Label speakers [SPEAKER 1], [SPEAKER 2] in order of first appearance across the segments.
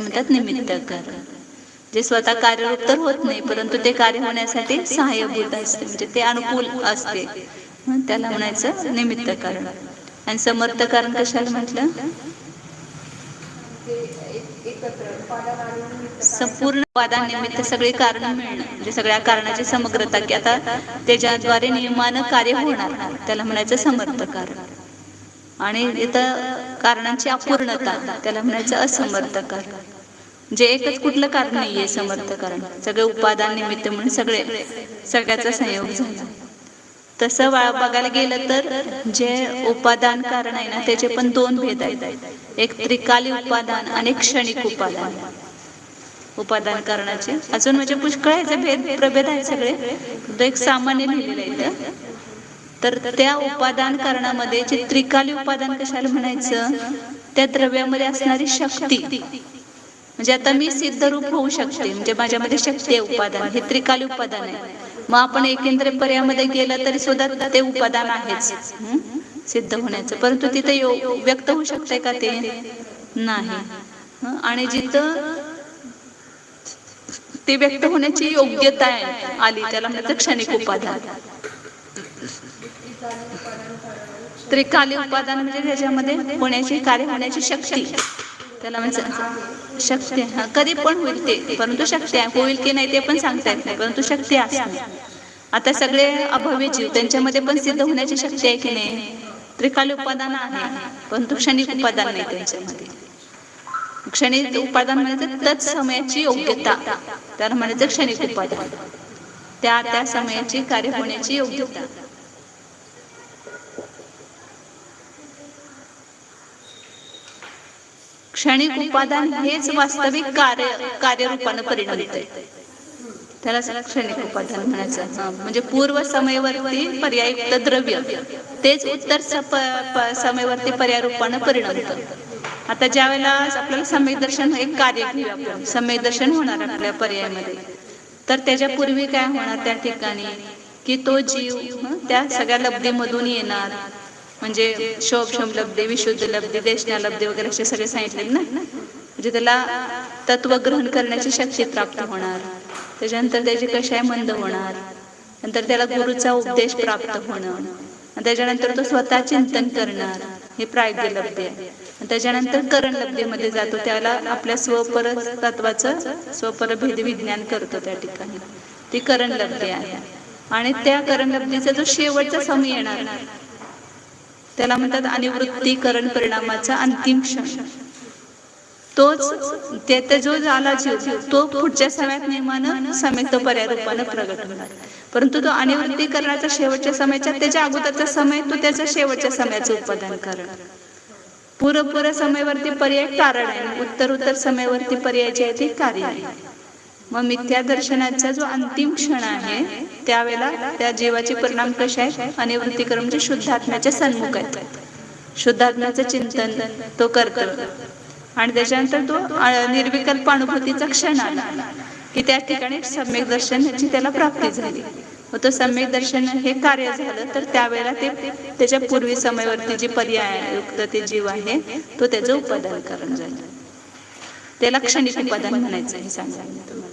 [SPEAKER 1] म्हणतात निमित्त कारण. जे स्वतः कार्यरूप तर होत नाही, परंतु ते कार्य होण्यासाठी सहाय्यभूत असते, म्हणजे ते अनुकूल असते, त्याला म्हणायचं निमित्त कारण. आणि समर्थ कारण कशाला म्हटलं? संपूर्ण उपादान निमित्त सगळे कारण मिळणं, म्हणजे सगळ्या कारणाची समग्रता, की आता त्याच्याद्वारे नियमानं कार्य होणार, त्याला म्हणायचं समर्थ कारण. आणि इथं कारणांची अपूर्णता, त्याला म्हणायचं असमर्थ कारण. जे एकच कुठलं कारण नाहीये समर्थ कारण, सगळे उपादान निमित्त म्हणून सगळ्याचा संयोग झाला. तसं बघायला गेलं तर जे उपादान कारण आहे ना, त्याचे पण दोन भेद आहेत. एक त्रिकाली उपादान आणि एक क्षणिक उपादान. उपादान कारणाचे अजून म्हणजे पुष्कळ ह्याचे भेद प्रभेद आहेत सगळे, तो एक सामान्य लिहिलेलं आहे. तर त्या उपादान कारणामध्ये जे त्रिकाली उपादान कशाला म्हणायचं? त्या द्रव्यामध्ये असणारी शक्ती, म्हणजे आता मी सिद्ध रूप होऊ शकते, म्हणजे माझ्यामध्ये शक्ती आहे, उपादान हे त्रिकाली उपादान आहे. मग आपण एकेंद्र पर्यायामध्ये गेलं तरी सुद्धा ते उपादान आहेच सिद्ध होण्याचं, परंतु तिथं व्यक्त होऊ शकते का ते? नाही. आणि जिथं ते व्यक्त होण्याची योग्यता आली, त्याला म्हणतात क्षणिक उपादान. त्रिकाली उपादान म्हणजे त्याच्यामध्ये होण्याची, कार्य होण्याची शक्ती, त्याला म्हणजे शक्ती. कधी पण होईल ते, परंतु शक्ती आहे. होईल की नाही ते पण सांगता येत नाही, परंतु शक्ती असते. आता सगळे अभव्य जीव, त्यांच्यामध्ये पण सिद्ध होण्याची शक्ती आहे की नाही? त्रिकाली उपादान आहे, परंतु क्षणिक उपादान नाही त्यांच्यामध्ये. क्षणिक उपादान म्हणायचं तत्समयाची योग्यता, त्याला म्हणायचं क्षणिक उपादान. त्या समयाची कार्य होण्याची योग्यता. क्षणिक उपादान हेच वास्तविक कार्यरूपानं परिणमते, त्याला क्षणिक उपादान म्हणायचं. म्हणजे पूर्व समयवर्ती पर्यायुक्त द्रव्य तेच उत्तर समयवर्ती पर्यायरूपानं परिणमतं. आता ज्या वेळेला आपल्याला सम्यक दर्शन एक कार्य घेऊ आपण, सम्यक दर्शन होणार आपल्या पर्यायामध्ये, तर त्याच्यापूर्वी काय होणार त्या ठिकाणी, की तो जीव त्या सगळ्या लब्धीमधून येणार, म्हणजे शोभशम लब्धी, विशुद्ध लब्धी, देशना लब्धी वगैरे असे सगळे सांगितले ना. म्हणजे त्याला तत्व ग्रहण करण्याची शक्ती प्राप्त होणार, त्याच्यानंतर त्याची कषाय मंद होणार, नंतर त्याला गुरुचा उपदेश प्राप्त होणं, त्याच्यानंतर तो स्वतः चिंतन करणार, हे प्राज्ञ लब्धी आहे. त्याच्यानंतर करण लब्धीमध्ये जातो, त्याला आपल्या स्वपर तत्वाचं स्वपर भेद विज्ञान करतो त्या ठिकाणी, ती करण लब्धी आहे. आणि त्या करण लब्धीचा जो शेवटचा समय येणार, त्याला म्हणतात अनिवृत्ती करण परिणामाचा अंतिम क्षण. तोच ते जो झाला जीव, तो पुढच्या समयात नियमानं सम्यक्त पर्यायरूपानं प्रगट होणार. परंतु तो अनिवृत्तीकरणाचा शेवटच्या समयाच्या त्याच्या अगोदरचा समय, तो त्याच्या शेवटच्या समयाचं उपादान कारण. पूर्व समयवर्ती पर्याय कारण आहे, उत्तर समयवर्ती पर्यायाचे आहे ते कार्य आहे. मग मिथ्या दर्शनाचा जो अंतिम क्षण आहे, त्यावेळेला त्या जीवाचे परिणाम कसे आहेत? अनिवृत्तीकरण म्हणजे शुद्धात्म्याच्या सन्मुख आहेत. शुद्धात्म्याचं चिंतन तो करतो, आणि त्याच्यानंतर तो निर्विकल्प अनुभूतीचा क्षण आला, की त्या ठिकाणी सम्यक दर्शन याची त्याला प्राप्ती झाली. व तो सम्यक दर्शन हे कार्य झालं, तर त्यावेळेला ते त्याच्या पूर्वी समयवरती जी पर्याय युक्त ते जीव आहे, तो त्याचं उपादान कारण झालं. त्याला क्षणिक उपादान म्हणायचं हे सांगितलं तुम्हाला.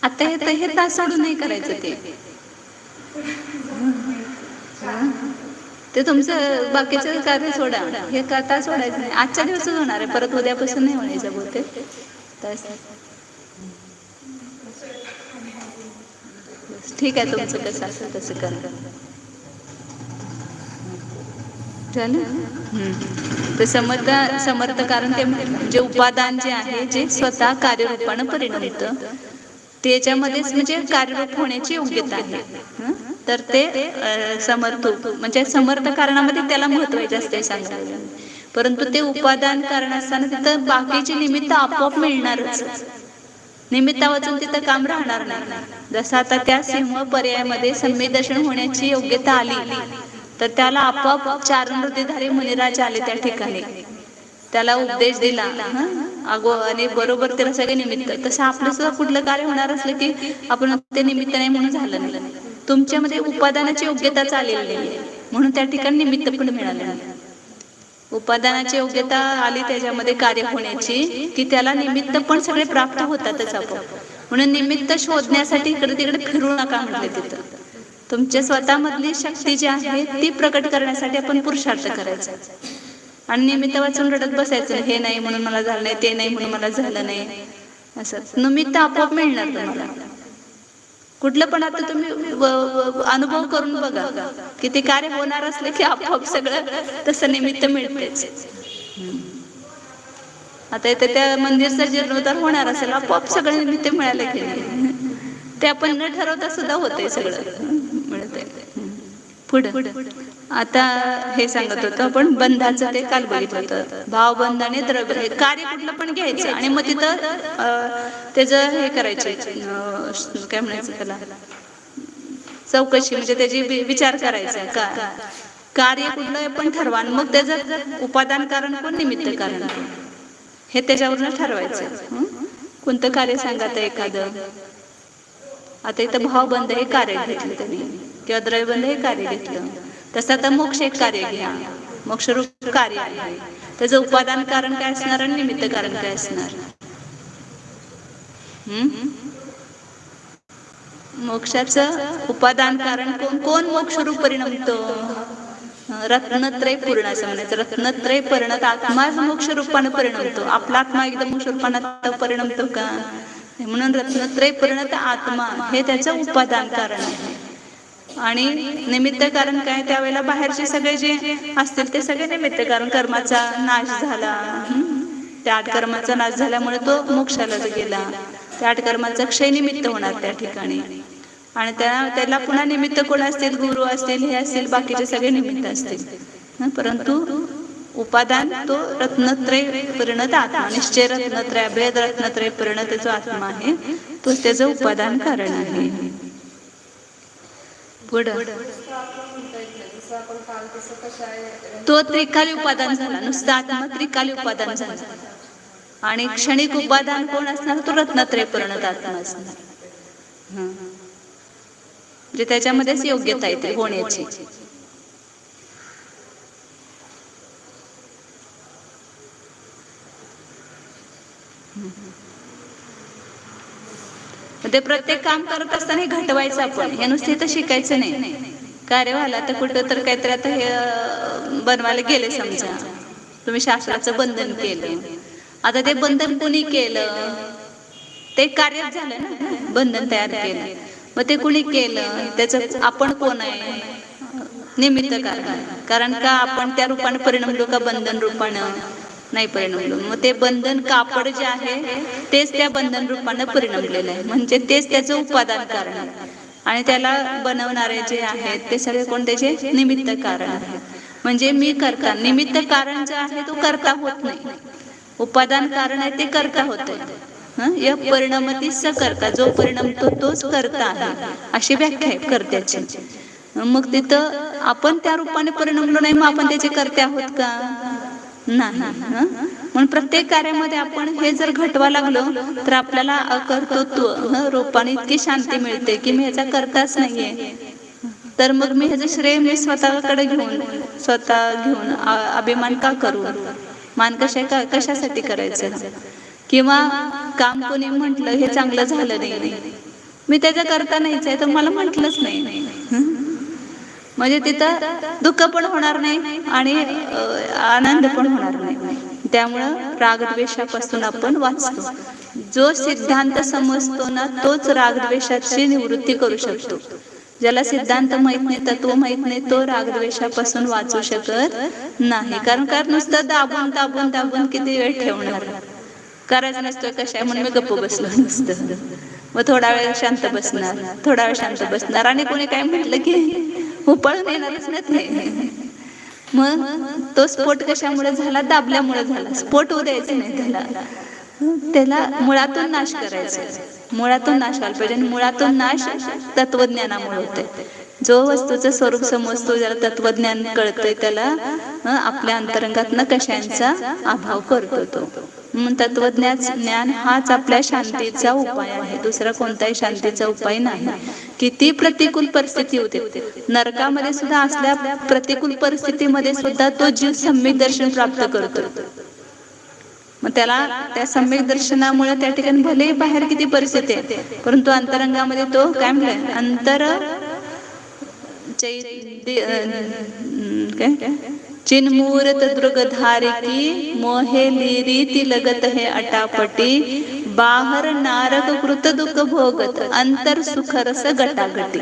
[SPEAKER 1] आता हे तास सोडून नाही करायचं ते तुमचं बाकीचं कार्य सोडा, हे तास सोडायचं नाही. आजच्या दिवसच होणार आहे, परत उद्यापासून नाही म्हणायचं बहुतेक तास. ठीक आहे, तुमचं कसं असेल तसं करा. तर समर्थ कारण ते म्हणजे उपादान जे आहे, जे स्वतः कार्यरूपानं परिणमतं, त्याच्यामध्येच म्हणजे कार्यरूप होण्याची योग्यता आहे. तर ते समर्थ, म्हणजे समर्थ कारणामध्ये त्याला महत्त्व जास्त सांगितलं. परंतु ते उपादान कारण असताना तिथं बाकीची निमित्त आपोआप मिळणारच, निमित्ता वाचून तिथं काम राहणार नाही. जसं आता त्या सिंह पर्यायामध्ये सम्यक दर्शन होण्याची योग्यता आली, तर त्याला आपोआप 4 नृत्यधारी मुनिराज आले त्या ठिकाणी, त्याला उपदेश दिला, आणि बरोबर त्याला सगळे निमित्त. तसं आपलं सुद्धा कुठलं कार्य होणार असलं की आपण ते निमित्त नाही म्हणून झालं नाही. तुमच्यामध्ये उपादानाची योग्यता आलेली नाही म्हणून त्या ठिकाणी निमित्त पण मिळालं नाही. उपादानाची योग्यता आली त्याच्यामध्ये कार्य होण्याची की त्याला निमित्त पण सगळे प्राप्त होतातच आपण. म्हणून निमित्त शोधण्यासाठी इकडे तिकडे फिरू नका म्हटले तिथं. तुमच्या स्वतःमधली शक्ती जी आहे ती प्रकट करण्यासाठी आपण पुरुषार्थ करायचा. आणि निमित्त वाचून रडत बसायचं, हे नाही म्हणून मला झालं नाही, ते नाही म्हणून मला झालं नाही. असं निमित्त आपोआप मिळणार तुम्हाला. कुठलं पण आता तुम्ही अनुभव करून बघा की ते कार्य होणार असले की आपोआप सगळं तसं निमित्त मिळतेच. आता इथे त्या मंदिरचा जीर्णोद्धार होणार असेल, आपोआप सगळं निमित्त मिळालं की नाही, ते आपण न ठरवता सुद्धा होतंय सगळं मिळतंय. पुढे आता हे सांगत होतं आपण बंधाचं, ते काल बघितलं होतं. भावबंध आणि द्रव्य हे कार्य कुठलं पण घ्यायचं आणि मग तिथं त्याचं हे करायचे, काय म्हणायचं त्याला, चौकशी, म्हणजे त्याची विचार करायचा. का कार्य कुठलं पण ठरवा आणि मग त्याचं उपादान कारण कोण, निमित्त कारण हे त्याच्यावरून ठरवायचं. कोणतं कार्य सांगा तर एखादं. आता इथं भावबंध हे कार्य घेतलं त्यांनी किंवा द्रव्यबंध हे कार्य घेतलं. तसं आता मोक्ष एक कार्य घ्या, मोक्षरूप कार्य आहे. त्याचं उपादान कारण काय असणार आणि निमित्त कारण काय असणार. मोक्षाचं उपादान कारण कोण कोण मोक्षरूप परिणमतो. रत्नत्रय पूर्ण असं म्हणायचं. रत्नत्रय परिणत आत्माच मोक्ष रूपाने परिणमतो. आपला आत्मा एकदम मोक्ष रूपाने परिणमतो का, म्हणून रत्नत्रय परिणत आत्मा हे त्याचं उपादान कारण आहे. आणि निमित्त कारण काय, त्यावेळेला बाहेरचे सगळे जे असतील ते सगळे निमित्त कारण. कर्माचा नाश झाला, त्या आठ कर्माचा नाश झाल्यामुळे तो मोक्षाला गेला. त्या आठ कर्माचा क्षय निमित्त होणार त्या ठिकाणी. आणि त्याला पुन्हा निमित्त कोण असतील, गुरु असतील, हे असतील, बाकीचे सगळे निमित्त असतील. परंतु उपादान तो रत्नत्रय परिणत आत्मा, निश्चय रत्नत्रय, भेद रत्नत्रय परिणत जो आत्मा आहे तोच त्याचं उपादान कारण आहे. पुढं तो त्रिकाली उपादान झाला, नुसतं आत्मा त्रिकाली उपादान झाला. आणि क्षणिक उपादान कोण असणार, तो रत्नत्रय परिणत आत्मा असणार. म्हणजे त्याच्यामध्येच योग्यता येते होण्याची. ते प्रत्येक काम करत असताना हे घटवायचं आपण. हे नुसते तर शिकायचं नाही. कार्य व्हायला तर कुठं तर काहीतरी आता हे बनवायला गेले, समजा तुम्ही शास्त्राचं बंधन केलं. आता ते बंधन कुणी केलं, ते कार्य झालं ना, बंधन तयार केलं. मग ते कुणी केलं, त्याचं आपण कोण आहे, निमित्त कारण. कारण का आपण त्या रूपाने परिणमलो का, बंधन रूपानं नाही परिणमलो. मग ते बंधन कापड जे आहे तेच त्या बंधन रूपानं परिणमलेलं आहे, म्हणजे तेच त्याचं उपादान कारण आहे. आणि त्याला बनवणारे जे आहेत ते सगळे कोण, त्याचे निमित्त कारण आहे. म्हणजे मी करता, निमित्त कारण जे आहे तो करता होत नाही, उपादान कारण आहे ते करता होतंय. या परिणामती स करता, जो परिणामतो तोच करता आहे, अशी व्याख्या आहे कर्त्याची. मग तिथं आपण त्या रूपाने परिणमलो नाही, मग आपण त्याचे कर्ते आहोत का, नाही. म्हणून प्रत्येक कार्यामध्ये आपण हे जर घटवा लागलो तर आपल्याला अकर्तृत्व रूपाने इतकी शांती मिळते की मी ह्याचा करताच नाहीये. तर मग मी ह्याचं श्रेय मी स्वतः घेऊन अभिमान का करू, मान कशासाठी करायचं. किंवा काम कोणी म्हटलं हे चांगलं झालं नाही, मी त्याचा करता नाहीच आहे तर मला म्हटलंच नाही, म्हणजे तिथं दुःख पण होणार नाही आणि आनंद पण होणार नाही. त्यामुळं रागद्वेषापासून आपण वाचतो. जो सिद्धांत समजतो ना तोच रागद्वेषाची निवृत्ती करू शकतो. ज्याला सिद्धांत माहित नाही, तत्व माहित नाही, तो रागद्वेषापासून वाचू शकत नाही. कारण नुसतं दाबून दाबून दाबून किती वेळ ठेवणार, करायचं नसतं कशा म्हणून मी गप्प बसलो नसतं. मग थोडा वेळ शांत बसणार, थोडा वेळ शांत बसणार, आणि कोणी काय म्हटलं की उपाळून येणारच ना ते. मग तो स्फोट कशामुळे झाला, दाबल्यामुळे झाला. स्फोट होऊ द्यायचं नाही, त्याला मुळातून नाश करायचा. मुळातून नाश व्हायला पाहिजे. आणि मुळातून नाश तत्वज्ञानामुळे होतंय. जो वस्तूचं स्वरूप समजतो, ज्याला तत्वज्ञान कळतंय, त्याला आपल्या अंतरंगातनं कशांचा अभाव करतो तो. म्हणून तत्वज्ञान हाच आपल्या शांतीचा उपाय आहे, दुसरा कोणताही शांतीचा उपाय नाही. किती प्रतिकूल परिस्थिती होते, नरकामध्ये सुद्धा असल्या प्रतिकूल परिस्थितीमध्ये सुद्धा तो जीव सम्यक दर्शन प्राप्त करतो. मग त्याला त्या सम्यक दर्शनामुळे त्या ठिकाणी भले बाहेर किती परिस्थिती आहे, परंतु अंतरंगामध्ये तो काय म्हणलाय, चिन्मूर्त दृगधारिकी मोहे लीरीती लगत है अटापटी बाहर नारक कृत दुःख भोगत अंतर सुखरस गटागटी.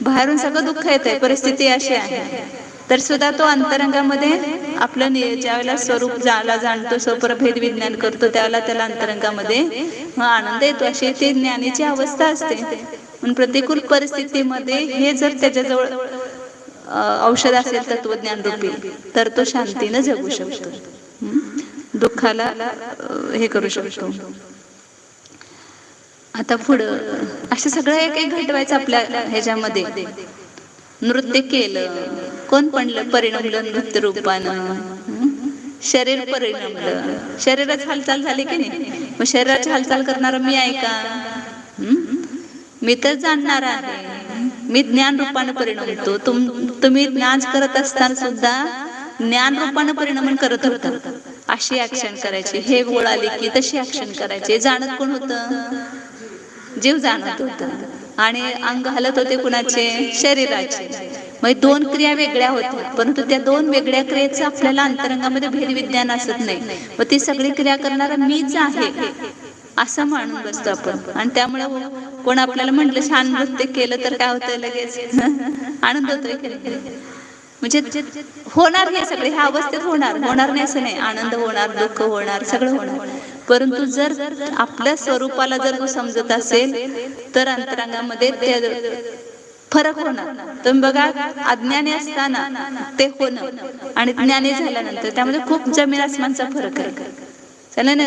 [SPEAKER 1] बाहेरून सगळं दुःख येत आहे, परिस्थिती अशी आहे, तर सुद्धा तो अंतरंगामध्ये आपलं ज्यावेळेला स्वरूप जाणतो, स्वप्रभेद विज्ञान करतो, त्यावेळेला त्याला अंतरंगामध्ये आनंद येतो. अशी ती ज्ञानीची अवस्था असते. पण प्रतिकूल परिस्थितीमध्ये हे जर त्याच्याजवळ औषध असेल तत्वज्ञान रूपी, तर तो शांतीनं जगू शकतो, दुःखाला हे करू शकतो. आता पुढं असं सगळं एक घडवायचं आपल्या ह्याच्यामध्ये. नृत्य केलं, कोण परिणमलं नृत्य रूपानं, शरीर परिणमलं, शरीराची हालचाल झाली की नाही. मग शरीराची हालचाल करणारा मी आहे का? मी तर जाणणार आहे, मी ज्ञान रूपानं परिणमतो. तुम्ही नाच करत असताना सुद्धा ज्ञान रूपानं परिणमन करत होता. अशी ऍक्शन करायची, हे बोळ आली की तशी ऍक्शन करायची. जाणत कोण होतं? जीव जाणत होत, आणि अंग हलत होते कुणाचे? शरीराचे. मग दोन क्रिया वेगळ्या होत्या, परंतु त्या दोन वेगळ्या क्रियेचं आपल्याला अंतरंगामध्ये भेद विज्ञान असत नाही. मग ती सगळी क्रिया करणारा मीच आहे असं मानून बसतो आपण. आणि त्यामुळे कोण आपल्याला म्हटलं छान नृत्य केलं तर काय होतं, लगेच आनंद होतोय. म्हणजे होणार, हे सगळे ह्या अवस्थेत होणार नाही असं नाही. आनंद होणार, दुःख होणार, सगळं होणार. परंतु जर आपल्या स्वरूपाला जर समजत असेल तर अंतरंगामध्ये ते फरक होणार. तुम्ही बघा, अज्ञानी असताना ते होणं आणि ज्ञानी झाल्यानंतर त्यामध्ये खूप जमीन आसमानचा फरक आहे. चला ना,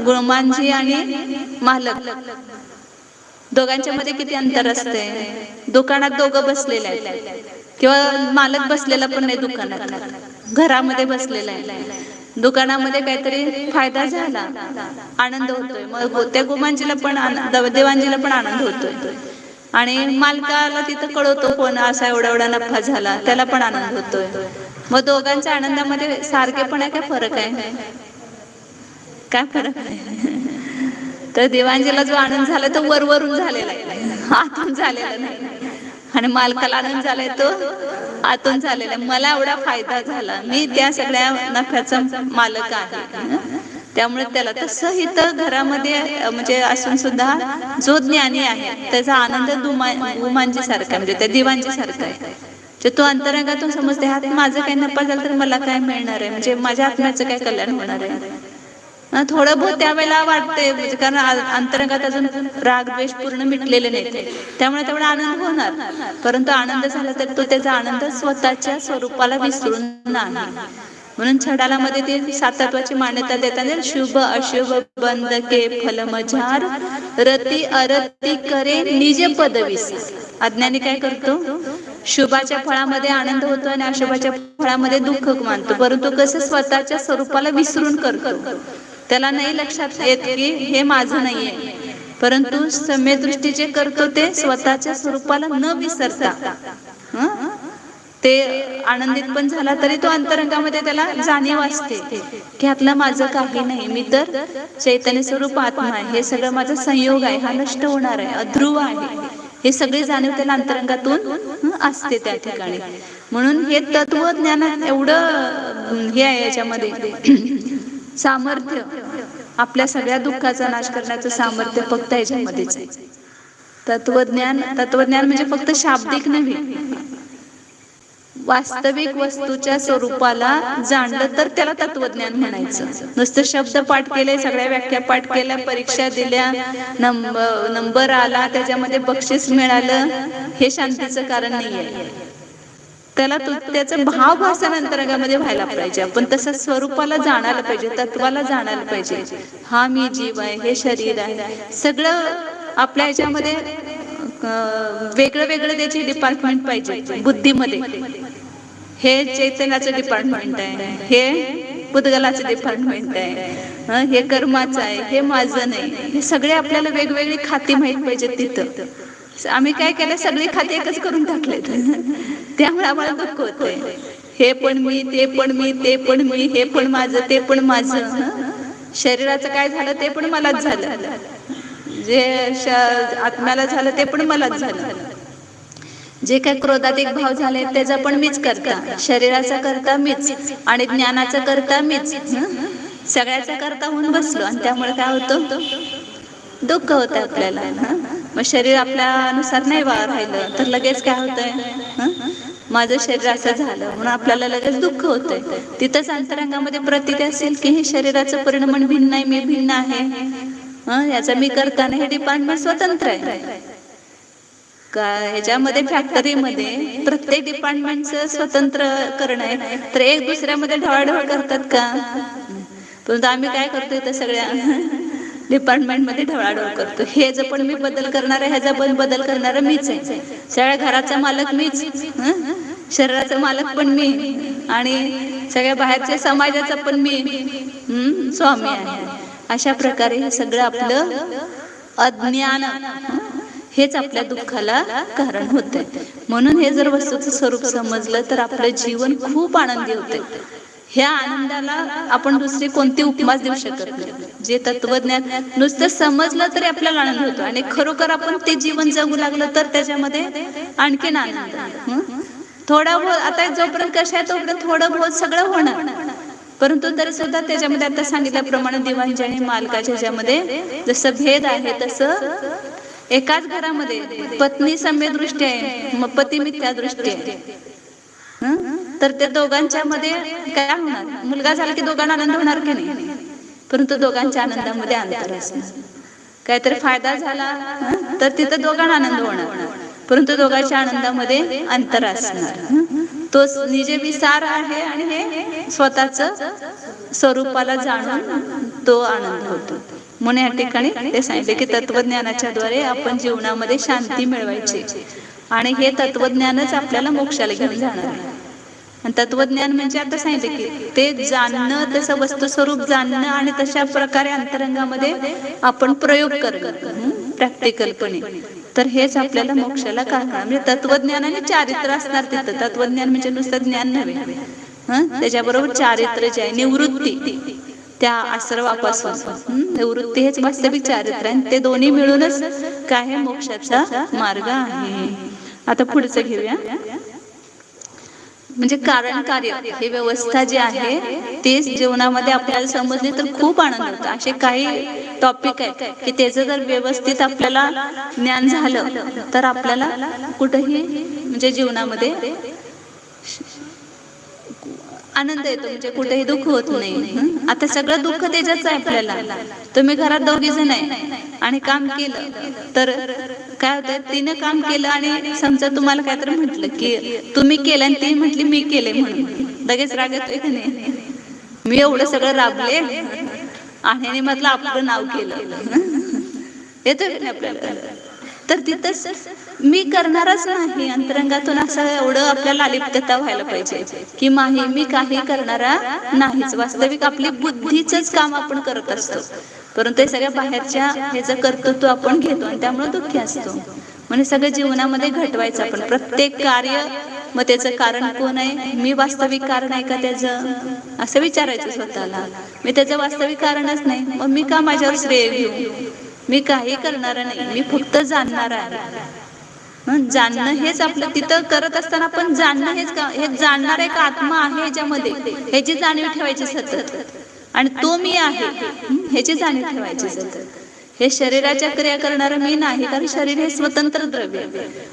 [SPEAKER 1] गुळमांजी आणि मालक दोघांच्या मध्ये किती अंतर असते. दुकानात दोघं बसलेले आहेत, किंवा मालक बसलेला पण नाही दुकानात, घरामध्ये बसलेला आहे. दुकानामध्ये काहीतरी फायदा झाला, आनंद होतोय, मग त्या गोमांजीला पण देवांजीला पण आनंद होतोय. आणि मालकाला तिथं कळवतो कोण असा एवढा नफा झाला, त्याला पण आनंद होतोय. मग दोघांच्या आनंदामध्ये सारखेपण आहे का फरक आहे? काय फरक आहे? तर देवांजीला जो आनंद झाला तो वरवरून झालेला आहे, आतून झालेला नाही. आणि मालकाला आनंद झालाय तो आतून झालेला आहे. मला एवढा फायदा झाला, मी त्या सगळ्या नफ्याचा मालक आहे. त्यामुळे त्याला तसं इथं घरामध्ये म्हणजे असून सुद्धा जो ज्ञानी आहे त्याचा आनंद गुमांजी सारखा, म्हणजे त्या दिवांजी सारखा आहे. तो अंतरंगातून समजते, हा माझं काही नफा झाला तर मला काय मिळणार आहे, म्हणजे माझ्या आत्म्याचं काय कल्याण होणार आहे. थोडं बहुत त्यावेळेला वाटते, म्हणजे कारण अंतरंगात अजून राग द्वेष पूर्ण मिटलेले नाही, त्यामुळे तेवढा आनंद होणार. परंतु आनंद झाला तर तो त्याचा आनंद स्वतःच्या स्वरूपाला विसरून नाही. म्हणून छडाला मध्ये ते सातत्वाची मान्यता देताना शुभ अशुभ बंद के फल मझार रती अरती करे निज पदवीस. अज्ञानी काय करतो? शुभाच्या फळामध्ये आनंद होतो आणि अशुभाच्या फळामध्ये दुःख मानतो, परंतु कसं स्वतःच्या स्वरूपाला विसरून करतो. त्याला नाही लक्षात येत की हे माझं नाहीये. परंतु सम्यक दृष्टी जे करतो ते स्वतःच्या स्वरूपाला न विसरता ते आनंदित पण झाला तरी तो अंतरंगामध्ये त्याला जाणीव असते की आतलं माझं काही नाही, मी तर चैतन्य स्वरूप आत्मा आहे, हे सगळं माझा संयोग आहे, हा नष्ट होणार आहे, अध्रुव आहे, हे सगळे जाणीव त्याला अंतरंगातून असते त्या ठिकाणी. म्हणून हे तत्वज्ञानात एवढं हे आहे, याच्यामध्ये सामर्थ्य, आपल्या सगळ्या दुःखाचा नाश करण्याचं सामर्थ्य फक्त याच्यामध्येच आहे. तत्वज्ञान म्हणजे फक्त शाब्दिक नव्हे, वास्तविक वस्तूच्या स्वरूपाला जाणलं तर त्याला तत्वज्ञान म्हणायचं. नुसतं शब्द पाठ केले, सगळ्या व्याख्या पाठ केल्या, परीक्षा दिल्या, नंबर आला, त्याच्यामध्ये बक्षीस मिळालं, हे शांतीचं कारण नाहीये. त्याला त्याचा भाव भासन अंतरंगामध्ये व्हायला पाहिजे. आपण तसं स्वरूपाला जाणायला पाहिजे, तत्वाला जाणायला पाहिजे. हा मी जीव आहे, हे शरीर आहे, सगळं आपल्या ह्याच्यामध्ये वेगळं वेगळं त्याची डिपार्टमेंट पाहिजे. बुद्धीमध्ये हे चैतन्याचं डिपार्टमेंट आहे, हे पुद्गलाचं डिपार्टमेंट आहे, हे कर्माचं आहे, हे माझं नाही. हे सगळे आपल्याला वेगवेगळी खाती माहित पाहिजे. तिथं आम्ही काय केलं, सगळी खाती एकच करून टाकलेत. त्यामुळे आम्हाला दुःख होतंय. हे पण मी, ते पण मी, ते पण मी, हे पण माझं, ते पण माझं. शरीराचं काय झालं ते पण मलाच झालं, जे आत्म्याला झालं ते पण मलाच झालं. जे काय क्रोधाधिक भाव झाले त्याचा पण मीच करता, शरीराचा करता मीच आणि ज्ञानाचा करता मीच. सगळ्याचा करता होऊन बसलो आणि त्यामुळे काय होतं, दुःख होतं आपल्याला. मग शरीर आपल्या अनुसार नाही राहिलं तर लगेच काय होतंय, माझं शरीर असं झालं म्हणून आपल्याला लगेच दुःख होतंय. तिथंच अंतरंगामध्ये प्रतीती असेल की हे शरीराचं परिणाम भिन्न आहे, मी भिन्न आहे, याचा मी करताना हे डिपार्टमेंट स्वतंत्र आहे का. ह्याच्यामध्ये फॅक्टरीमध्ये प्रत्येक डिपार्टमेंटचं स्वतंत्र करणं आहे, तर एक दुसऱ्यामध्ये ढवळाढवळ करतात का. परंतु आम्ही काय करतो, इथं सगळ्या डिपार्टमेंट मध्ये ढवळाढवळ करतो. हे जर पण मी बदल करणार आहे, ह्याचा पण बदल करणार मीच आहे. सगळ्या घराचा मालक मीच, शरीराचा मालक पण मी आणि सगळ्या बाहेरच्या समाजाचा पण मी स्वामी आहे. अशा प्रकारे हे सगळं आपलं अज्ञान हेच आपल्या दुःखाला कारण होते. म्हणून हे जर वस्तूचं स्वरूप समजलं तर आपलं जीवन खूप आनंदी होते. ह्या आनंदाला आपण दुसरी कोणती उपमाच देऊ शकत नाही. जे तत्वज्ञान नुसतं समजलं तरी आपल्याला आनंद होतो आणि खरोखर आपण ते जीवन जगू लागलं तर त्याच्यामध्ये आणखीन आनंद. थोडा बहुत आता जोपर्यंत कशा आहे तोपर्यंत थोडं बहुत सगळं होणार, परंतु तरी सुद्धा त्याच्यामध्ये आता सांगितल्याप्रमाणे दिवाणच्या आणि मालकाच्या ह्याच्यामध्ये जसं भेद आहे तसं एकाच घरामध्ये पत्नी सम्य दृष्टी आहे, मग पती मिथ्या दृष्टी आहे, तर त्या दोघांच्या मध्ये काय होणार, मुलगा झाला की दोघांना आनंद होणार की नाही, परंतु दोघांच्या आनंदामध्ये अंतर असणार. काहीतरी फायदा झाला तर तिथं दोघांना आनंद होणार, परंतु दोघांच्या आनंदामध्ये अंतर असणार. तो निजे विसार आहे आणि हे स्वतःच स्वरूपाला जाणून तो आनंद होतो. म्हणून या ठिकाणी ते सांगितले की तत्वज्ञानाच्या द्वारे आपण जीवनामध्ये शांती मिळवायची आणि हे तत्वज्ञानच आपल्याला मोक्षाला घेऊन जाणार आहे. आणि तत्वज्ञान म्हणजे आता सांगितले की ते जाणणं, त्याचं वस्तुस्वरूप जाणणं आणि तशा प्रकारे अंतरंगामध्ये आपण प्रयोग करणं प्रॅक्टिकलपणे, तर हेच आपल्याला मोक्षाला कारण. म्हणजे तत्वज्ञान आणि चारित्र्य असणार तिथं. तत्वज्ञान म्हणजे नुसतं ज्ञान नव्हे, त्याच्याबरोबर चारित्र्य जे आहे, निवृत्ती त्या आश्रवापासून निवृत्ती हेच वास्तविक चारित्र्य आहे. ते दोन्ही मिळूनच काय मोक्षाचा मार्ग आहे. आता पुढचं घेऊया. म्हणजे कारण कार्य हे व्यवस्था जी आहे तेच जीवनामध्ये आपल्याला समजली तर खूप आनंद होतो. असे काही टॉपिक आहेत की त्याचं जर व्यवस्थित आपल्याला ज्ञान झालं तर आपल्याला कुठेही म्हणजे जीवनामध्ये आनंद येतो, म्हणजे कुठेही दुःख होत नाही. आता सगळं दुःख त्याच्याच आहे आपल्याला. तुम्ही घरात दोघी जण आहे आणि काम केलं तर काय होतं, तिनं काम केलं आणि समजा तुम्हाला काय तर म्हटलं की तुम्ही केलं आणि ती म्हटली मी केले म्हणून, लगेच राग येतोय की नाही. मी एवढं सगळं राबले आणि म्हटलं आपलं नाव केलं, येतोय की नाही आपल्याला. तर तिथंच मी करणारच नाही, अंतरंगातून असं एवढं आपल्याला अलिप्तता व्हायला पाहिजे की मी काही करणारा नाहीच. वास्तविक आपली बुद्धीचंच काम आपण करत असतो, परंतु हे सगळ्या बाहेरच्या ह्याचं कर्तृत्व आपण घेतो आणि त्यामुळे दुःखी असतो. म्हणजे सगळं जीवनामध्ये घटवायचं आपण प्रत्येक कार्य. मग त्याचं कारण कोण आहे, मी वास्तविक कारण आहे का त्याचं, असं विचारायचं स्वतःला. मी त्याचं वास्तविक कारणच नाही, मग मी का माझ्यावर श्रेय घेऊ. मी काही करणार नाही, मी फक्त जाणणार आहे. जाणणं हेच आपलं तिथं करत असताना आपण जाणणं हेच का, हे जाणणार आहे का आत्मा आहे ह्याच्यामध्ये, ह्याची जाणीव ठेवायची सतत. आणि तो मी आहे ह्याची जाणीव ठेवायची सतत. हे शरीराच्या क्रिया करणारं मी नाही, कारण शरीर हे स्वतंत्र द्रव्य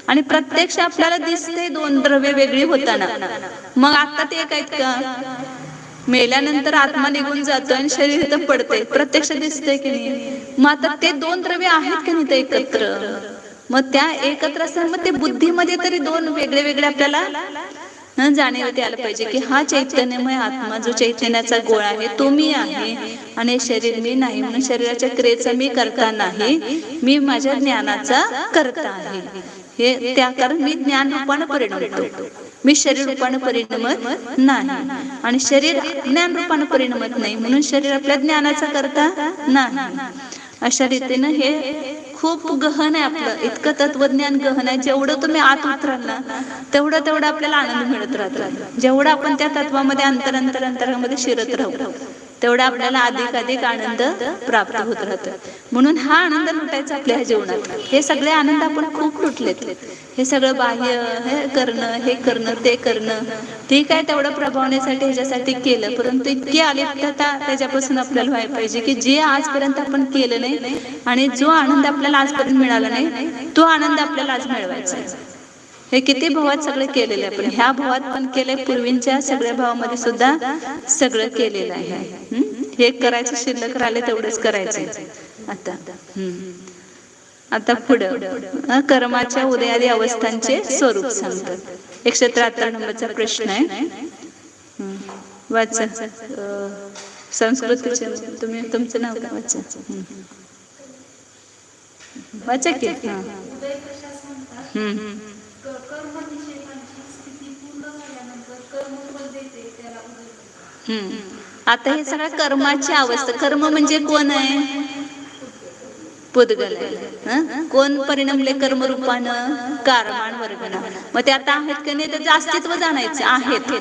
[SPEAKER 1] आणि प्रत्यक्ष आपल्याला दिसते दोन द्रव्य वेगळी होताना. मग आता ते एक आहेत का, मेल्यानंतर आत्मा निघून जातो आणि शरीर इथं पडते, प्रत्यक्ष दिसतंय की नाही. मग आता ते दोन द्रव्य आहेत की नाही ते एकत्र, मग त्या एकत्र असताना मग ते बुद्धीमध्ये तरी दोन वेगळे वेगळे आपल्याला जाणीव द्यायला पाहिजे की हा चैतन्यमय आत्मा जो चैतन्याचा गोळा आहे तो मी आहे आणि शरीर मी नाही. म्हणून शरीराच्या क्रियेचा मी करता नाही, मी माझ्या ज्ञानाचा करता आहे. हे त्या कारण मी ज्ञान रूपाने परिणमतो. मी शरीर रूपानं परिणमत नाही, आणि शरीर ज्ञान रूपानं परिणमत नाही, म्हणून शरीर आपल्या ज्ञानाचा करता नाही. अशा रीतीनं हे खूप गहन आहे आपलं, इतकं तत्वज्ञान गहन आहे. जेवढं तुम्ही आत उतराल ना तेवढं आपल्याला आनंद मिळत राहतो. जेवढं आपण त्या तत्वामध्ये अंतरामध्ये शिरत राहू तेवढा आपल्याला अधिक आनंद प्राप्त होत राहतो. म्हणून हा आनंद लुटायचा आपल्या जीवनात. हे सगळे आनंद आपण खूप लुटलेत. हे सगळं बाह्य हे करणं ते करणं ठीक आहे, तेवढं प्रभावण्यासाठी ह्याच्यासाठी केलं, परंतु इतकी अलिप्तता त्याच्यापासून आपल्याला व्हायला पाहिजे की जे आजपर्यंत आपण केलं नाही आणि जो आनंद आपल्याला आजपर्यंत मिळाला नाही तो आनंद आपल्याला आज मिळवायचा. हे किती भावात सगळं केलेलं आहे, आपण ह्या भावात पण केलंय, पूर्वींच्या सगळ्या भावामध्ये सुद्धा सगळं केलेलं आहे. हे करायचं, शिल्लक राहिले तेवढंच करायचं. आता पुढं कर्माच्या उदयादी अवस्थांचे स्वरूप सांगतात. 173 नंबरचा प्रश्न आहे. वाचा. संस्कृतीचे तुम्ही तुमचं नाव काय वाचा. वाचा की. आता हे सगळं कर्माची अवस्था. कर्म म्हणजे कोण आहे? पुद्गल आहे. कोण परिणमले कर्मरूपानं? कारमान वर्गना. मग ते आता आहेत का नाही त्याचं अस्तित्व जाणायचं. आहेत,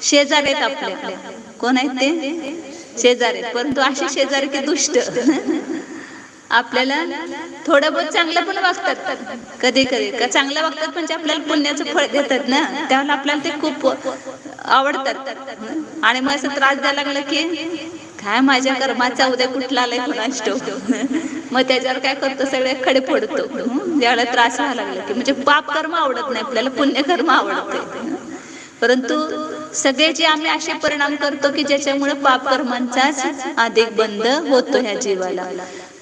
[SPEAKER 1] शेजारी आहेत आपल्या. कोण आहेत ते? शेजारी. परंतु असे शेजारी की दुष्ट आपल्याला थोडं बहुत चांगलं पण वागतात कधी का चांगलं वागतात म्हणजे आपल्याला पुण्याचं फळ देतात ना, त्यावेळेला आपल्याला ते खूप आवडतात. आणि मग असं त्रास द्यायला लागलं की काय माझ्या कर्माचा उद्या कुठला आलाय कोणास ठाऊक. मग त्याच्यावर काय करतो, सगळे खडे फोडतो. ज्यावेळेला त्रास व्हायला लागला की म्हणजे पाप कर्म आवडत नाही आपल्याला, पुण्यकर्म आवडते. परंतु सगळे जे आम्ही असे परिणाम करतो की ज्याच्यामुळे पाप कर्मांचाच अधिक बंध होतो ह्या जीवाला.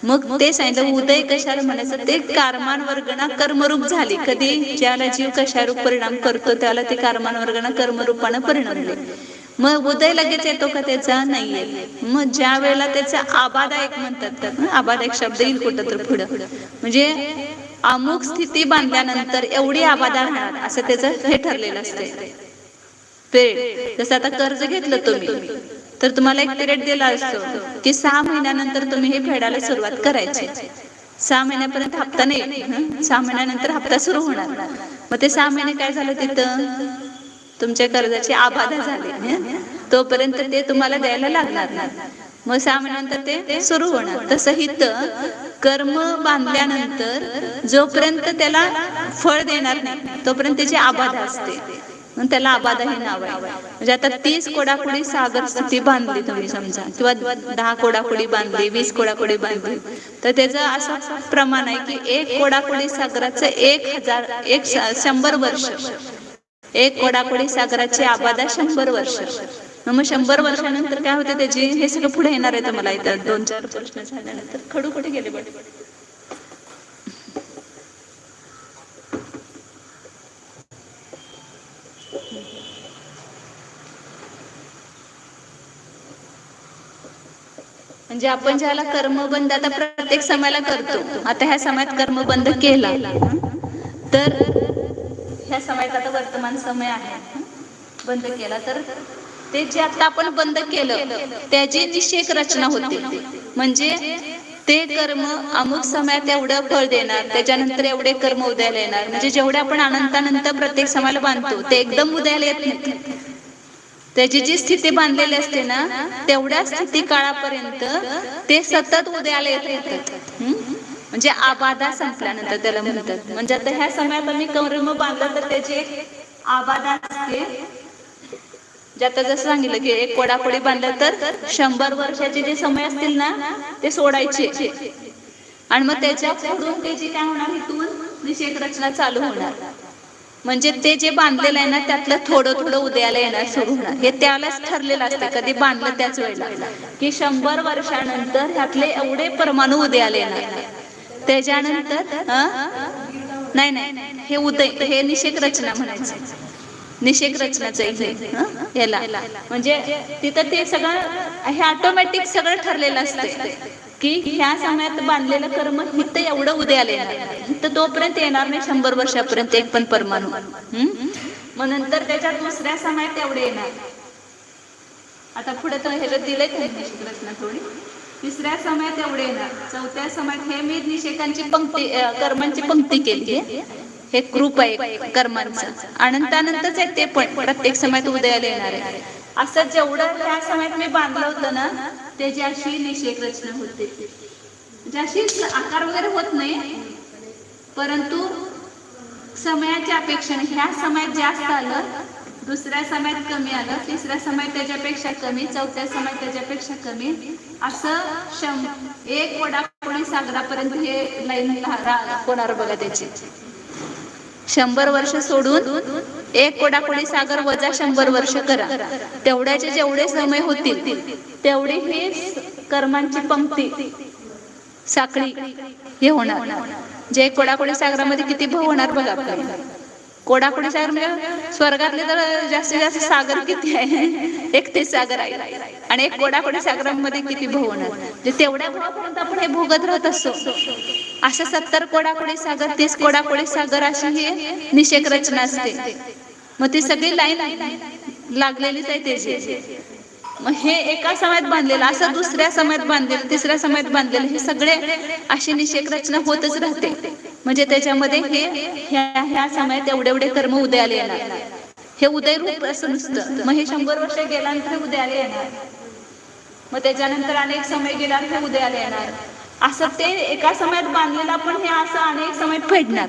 [SPEAKER 1] मग ते सांगितलं उदय कशाला म्हणायचं, ते कारमान वर्गना कर्मरूप झाली. कधी ज्याला जीव कशारूप परिणाम करतो त्याला ते कारमान वर्गना कर्मरूपानं परिणमले. मग उदय लगेच येतो का त्याचा? नाहीये. मग ज्या वेळेला त्याचा आबादा एक म्हणतात, आबादा एक शब्द येईल कुठं तर पुढं, म्हणजे अमुक स्थिती बांधल्यानंतर एवढी आबादा राहणार असं त्याचं हे ठरलेलं असते. पिरियड. जसं आता कर्ज घेतलं तुम्ही तर तुम्हाला एक पिरियड दिला असतो की 6 महिन्यानंतर तुम्ही हे फेडायला सुरुवात करायची. 6 महिन्यापर्यंत हप्ता नाही, 6 महिन्यानंतर हप्ता सुरू होणार. मग ते 6 महिने काय झालं, तिथं तुमच्या कर्जाची आबादा झाली. तोपर्यंत ते तुम्हाला द्यायला लागणार नाही. मग 6 महिन्यानंतर ते सुरू होणार. तसं इथं कर्म बांधल्यानंतर जोपर्यंत त्याला फळ देणार नाही तोपर्यंत त्याची आबादा असते. त्याला आबादा हे नाव आहे. म्हणजे आता 30 कोडाकुडी सागर स्थिती बांधली तुम्ही समजा, किंवा 10 कोडाकुडी बांधली, 20 कोडाकुडी बांधली, तर त्याचं असं प्रमाण आहे की 1 कोडाकुडी सागराचं 100 वर्ष. 1 कोडाकुडी सागराची आबादा 100 वर्ष. मग 100 वर्षानंतर काय होते त्याची, हे सगळं पुढे येणार आहे. तर मला इथं 2-4 प्रश्न झाल्यानंतर खडू कुठे गेले बघ. म्हणजे आपण ज्याला कर्मबंध आता प्रत्येक समयाला करतो, आता ह्या समयात कर्मबंध केला तर ह्या समयात आता वर्तमान समय आहे, बंद केला तर ते जे आता आपण बंद केलं त्याची निषेक रचना होते. म्हणजे ते कर्म अमुक समयात एवढं फळ देणार, त्याच्यानंतर एवढे कर्म उदयाला येणार. म्हणजे जेवढे आपण अनंतानंत प्रत्येक समयाला बांधतो ते एकदम उदयाला येत नाही. त्याची जी स्थिती बांधलेली असते ना तेवढ्या स्थिती काळापर्यंत ते सतत उदयाला येत राहतात. म्हणजे आबादा संपल्यानंतर त्याला म्हणतात. म्हणजे आता ह्या समयात आम्ही कर्म बांधलं तर त्याची आबादा असते. जे आता जसं सांगितलं की 1 कोडाकोडी बांधलं तर 100 वर्षाचे जे समय असतील ना ते सोडायचे, आणि मग त्याच्या पुढून त्याची काय होणार, इथून निषेक रचना चालू होणार. म्हणजे ते जे बांधलेलं आहे ना त्यातलं थोडं थोडं उदयाला येणार सुरू होणार. हे त्यालाच ठरलेलं असतं कधी बांधलं त्याच वेळेला की 100 वर्षानंतर ह्यातले एवढे परमाणू उदयाला येणार. त्याच्यानंतर नाही हे उदय, हे निषेक रचना म्हणायचं. निषेक रचनाचं याला म्हणजे तिथं ते सगळं हे ऑटोमॅटिक सगळं ठरलेलं असतं की ह्या समयात बांधलेलं कर्म इथं एवढं उदयाला येणार, तर तोपर्यंत येणार नाही 100 वर्षापर्यंत एक पण परमाणू. मग नंतर त्याच्या दुसऱ्या समयात तेवढे येणार. आता पुढे तर ह्याच्यात दिलंय रचना थोडी. तिसऱ्या समयात एवढे येणार. चौथ्या समयात हे मी निषेकांची पंक्ती कर्मांची पंक्ती केली आहे. हे ग्रुप आहे कर्मांचा. अनंतानंतच आहे ते पण प्रत्येक समयात उदयाला येणार आहे. असं जेवढं त्या समयात मी बांधलं होतं ना त्याची अशी निषेक रचना होते. अशी आकार वगैरे होत नाही, परंतु समयाच्या अपेक्षेने ह्या समयात जास्त आलं, दुसऱ्या समयात कमी आलं, तिसऱ्या समयात त्याच्यापेक्षा कमी, चौथ्या समयात त्याच्यापेक्षा कमी, असं एक वडापोळी सागरापर्यंत हे लाईन होणार बघा. त्याची 100 वर्ष सोडून एक वडापोळी सागर वजा 100 वर्ष करा. तेवढ्याचे जेवढे समय होतील तेवढी ही कर्मांची पंक्ती साखळी हे होणार. जे कोडाकोडी सागरामध्ये किती भाव होणार बघा आपल्याला. कोडाकोडी सागर म्हणजे स्वर्गातले तर जास्तीत जास्त सागर किती आहे? 31 सागर आहे. आणि एक कोडाकोडी सागरामध्ये किती भाव होणार? जे तेवढ्या भावापर्यंत आपण हे भोगत राहत असतो. असं 70 कोडाकोडी सागर, 30 कोडाकोडी सागर अशी ही निषेक रचना असते. मग ती सगळी लाईन लागलेलीच आहे त्याची. मग हे एका समयात बांधलेलं, असं दुसऱ्या समयात बांधलेलं, तिसऱ्या समयात बांधलेलं, हे सगळे अशी निषेक रचना होतच राहते. म्हणजे त्याच्यामध्ये हे ह्या समयात एवढे कर्म उदयाला येणार. हे उदय रूप असं नसतं. मग हे 100 वर्ष गेल्यानंतर उदयाला येणार. मग त्याच्यानंतर अनेक समय गेल्यानंतर हे उदयाला येणार. असं ते एका समयात बांधलेलं पण हे असं अनेक समयात फेडणार.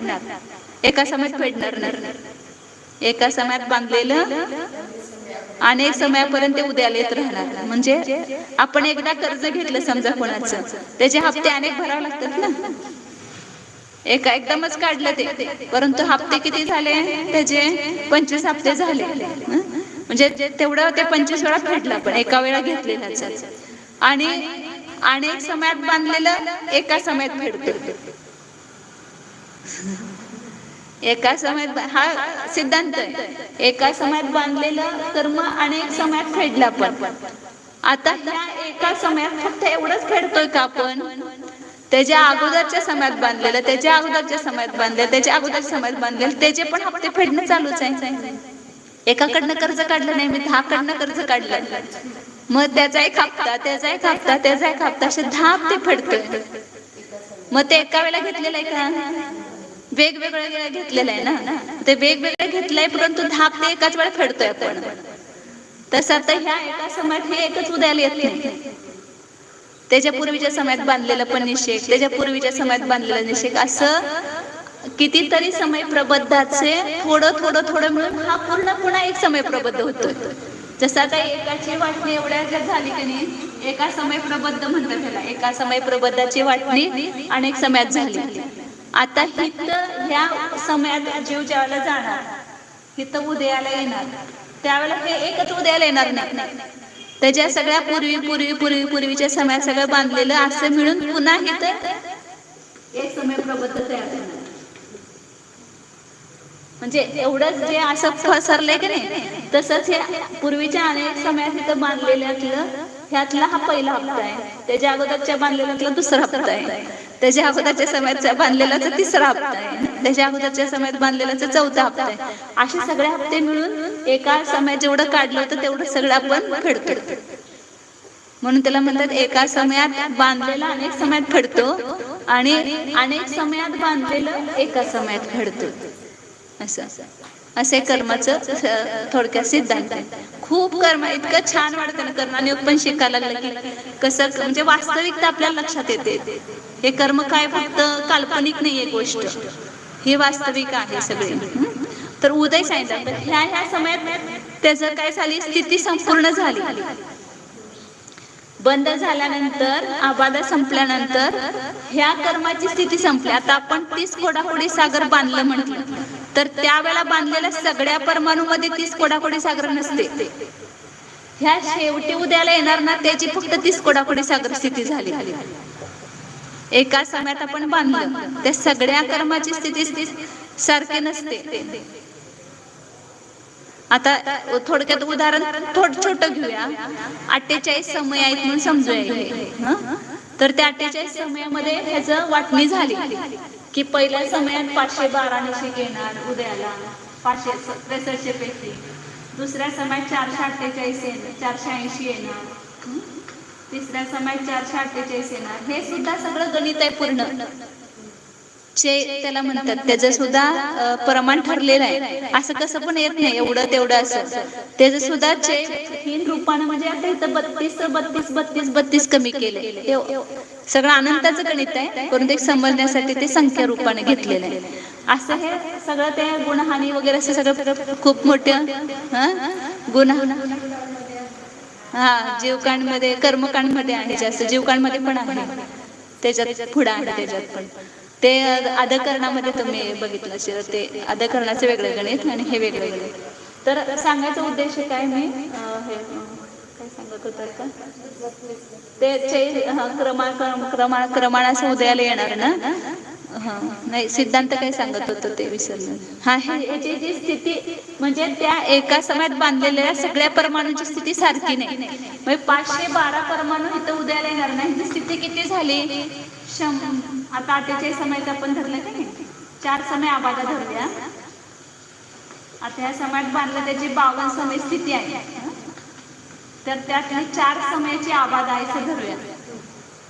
[SPEAKER 1] एका समयात फेडणार नाही. एका समयात बांधलेलं अनेक समयापर्यंत उद्याला येत राहणार. म्हणजे आपण एकदा कर्ज घेतलं समजा कोणाचं, त्याचे हप्ते अनेक भरावे लागतात ना. एकदमच काढलं ते, परंतु हप्ते किती झाले त्याचे? 25 हप्ते झाले. म्हणजे तेवढं ते 25 वेळा फेडलं पण एका वेळा घेतलेलाच. आणि अनेक समयात बांधलेलं एका समयात फेडतो. एका समयात हा सिद्धांत आहे. एका समयात बांधलेलं कर्म अनेक समयात फेडलं पण. आता ह्या एका समयात फक्त एवढंच फेडतोय का आपण? त्याच्या अगोदरच्या समयात बांधलेलं, त्याच्या अगोदरच्या समयात बांधलेलं, त्याच्या अगोदरच्या समयात बांधलेलं, त्याचे पण हप्ते फेडणं चालूच आहे. एकाकडनं कर्ज काढलं नाही मी, 10 कडनं कर्ज काढलं, मग त्याचा एक हप्ता, त्याचा एक हप्ता, त्याचा एक हप्ता, असे 10 हप्ते फेडतोय. मग ते एका वेळेला घेतलेलं आहे का? वेगवेगळं घेतलेलं आहे ना. ते वेगवेगळं घेतलंय, परंतु 10 हप्ते एकाच वेळा फेडतोय आपण. तसं तर ह्या एका समयात हे एकच उदयाला येत नाही. त्याच्या पूर्वीच्या समयात बांधलेलं पण निषेक, त्याच्या पूर्वीच्या समयात बांधलेलं निषेक, असं कितीतरी समय प्रबद्धाचे थोडं मिळून हा पूर्ण पुन्हा एक समय प्रबद्ध होतोय. जसं आता एकाची वाटणी एवढ्या झाली की नाही, एका समय प्रबद्ध म्हणतात त्याला. एका समय प्रबद्धाची वाटणी अनेक समयात झाली. आता हिथं ह्या समयात जीव ज्यावेळेला जाणार, हिथं उदयाला येणार, त्यावेळेला हे एकच उदयाला येणार नाही. त्याच्या सगळ्या पूर्वीच्या समयात सगळं बांधलेलं असं मिळून पुन्हा हिथं एक समय प्रबद्ध तयार होणार. म्हणजे एवढंच जे असं पसरलंय की नाही, तसंच हे पूर्वीच्या अनेक समयात इथं बांधलेल्यातलं ह्यातला हा पहिला हप्ता आहे. त्याच्या अगोदरच्या बांधलेल्यातला दुसरा हप्ता आहे. त्याच्या अगोदरच्या समयात बांधलेलाचा तिसरा हप्ता आहे. त्याच्या अगोदरच्या समयात बांधलेलाचा चौथा हप्ता आहे. असे सगळे हप्ते मिळून एका समयात जेवढं काढलं होतं तेवढं सगळं आपण फेडतो. म्हणून त्याला म्हणतात एका समयात बांधलेला अनेक समयात फेडतो आणि अनेक समयात बांधलेलं एका समयात फेडतो. असे कर्माचं थोडक्यात सिद्धांत आहे. खूप कर्म इतकं छान वाटतं ना, कर्मयोग पण शिकायला लागलं की कसं म्हणजे वास्तविकता आपल्याला लक्षात येते. हे कर्म काय फक्त काल्पनिक नाहीये गोष्ट, हे वास्तविक आहे सगळे. तर उदय सांगितलं तर ह्या समयात त्याचं काय झाली, स्थिती संपूर्ण झाली. बंद झाल्यानंतर, आबादा संपल्यानंतर ह्या कर्माची स्थिती संपली. आता आपण 30 कोडाकोडी सागर बांधलं म्हटलं तर त्यावेळेला बांधलेल्या सगळ्या परमाणूमध्ये 30 कोडाकोडी सागर नसते. ह्या शेवटी उद्याला येणार ना, त्याची फक्त 30 कोडाकोडी सागर स्थिती झाली. एका समयात आपण बांधलं, त्या सगळ्या कर्माची स्थिती सारखी नसते. आता थोडक्यात उदाहरण छोटं घेऊया. 48 समय आहेत म्हणून समजूया. तर त्या 48 समयामध्ये ह्याचं वाटणी झाली की पहिल्या समयात 512 निषेक येणार उदयाला, 563 पैकी. दुसऱ्या समयात 448 येणार, 480 येणार. तिसऱ्या समयात 448 येणार. हे सुद्धा सगळं गणित आहे पूर्ण. चे त्याला म्हणतात, त्याचं सुद्धा प्रमाण ठरलेलं आहे. असं कसं पण येत नाही एवढं तेवढं असं. त्याचं सुद्धा चे हीन रूपानं, म्हणजे आता इथं 32 32 32 32 कमी केले. सगळं अनंताचं गणित आहे, परंतु एक समजण्यासाठी ते संख्या रूपाने घेतलेलं आहे. असं हे सगळं ते गुणहानी वगैरे असं सगळं खूप मोठं गुण जीवकांमध्ये कर्मकांडमध्ये आहे जास्त, जीवकांमध्ये पण आहे, त्याच्यात पुढं आहे त्याच्यात पण. ते अधकरणामध्ये तुम्ही बघितलं असेल, ते अधकरणाचं वेगळं गणित आणि हे वेगळं गणित. तर सांगायचा उद्देश काय, मी हे काय सांगत होतं का, ते क्रमानं उदयाला येणार ना. नाही, सिद्धांत काय सांगत होतं ते विसरलं. ह्याची जी स्थिती म्हणजे त्या एका समयात बांधलेल्या सगळ्या परमाणूंची स्थिती सारखी नाही. म्हणजे 512 परमाणू इथं उदयाला येणार नाही. स्थिती किती झाली, आता 48 समयात आपण धरलं का नाही, 4 समय आबादा धरल्या. आता ह्या समयात बांधलं त्याची 52 समय स्थिती आहे. तर त्यातली 4 समयाची आबादा आहे असं धरूया.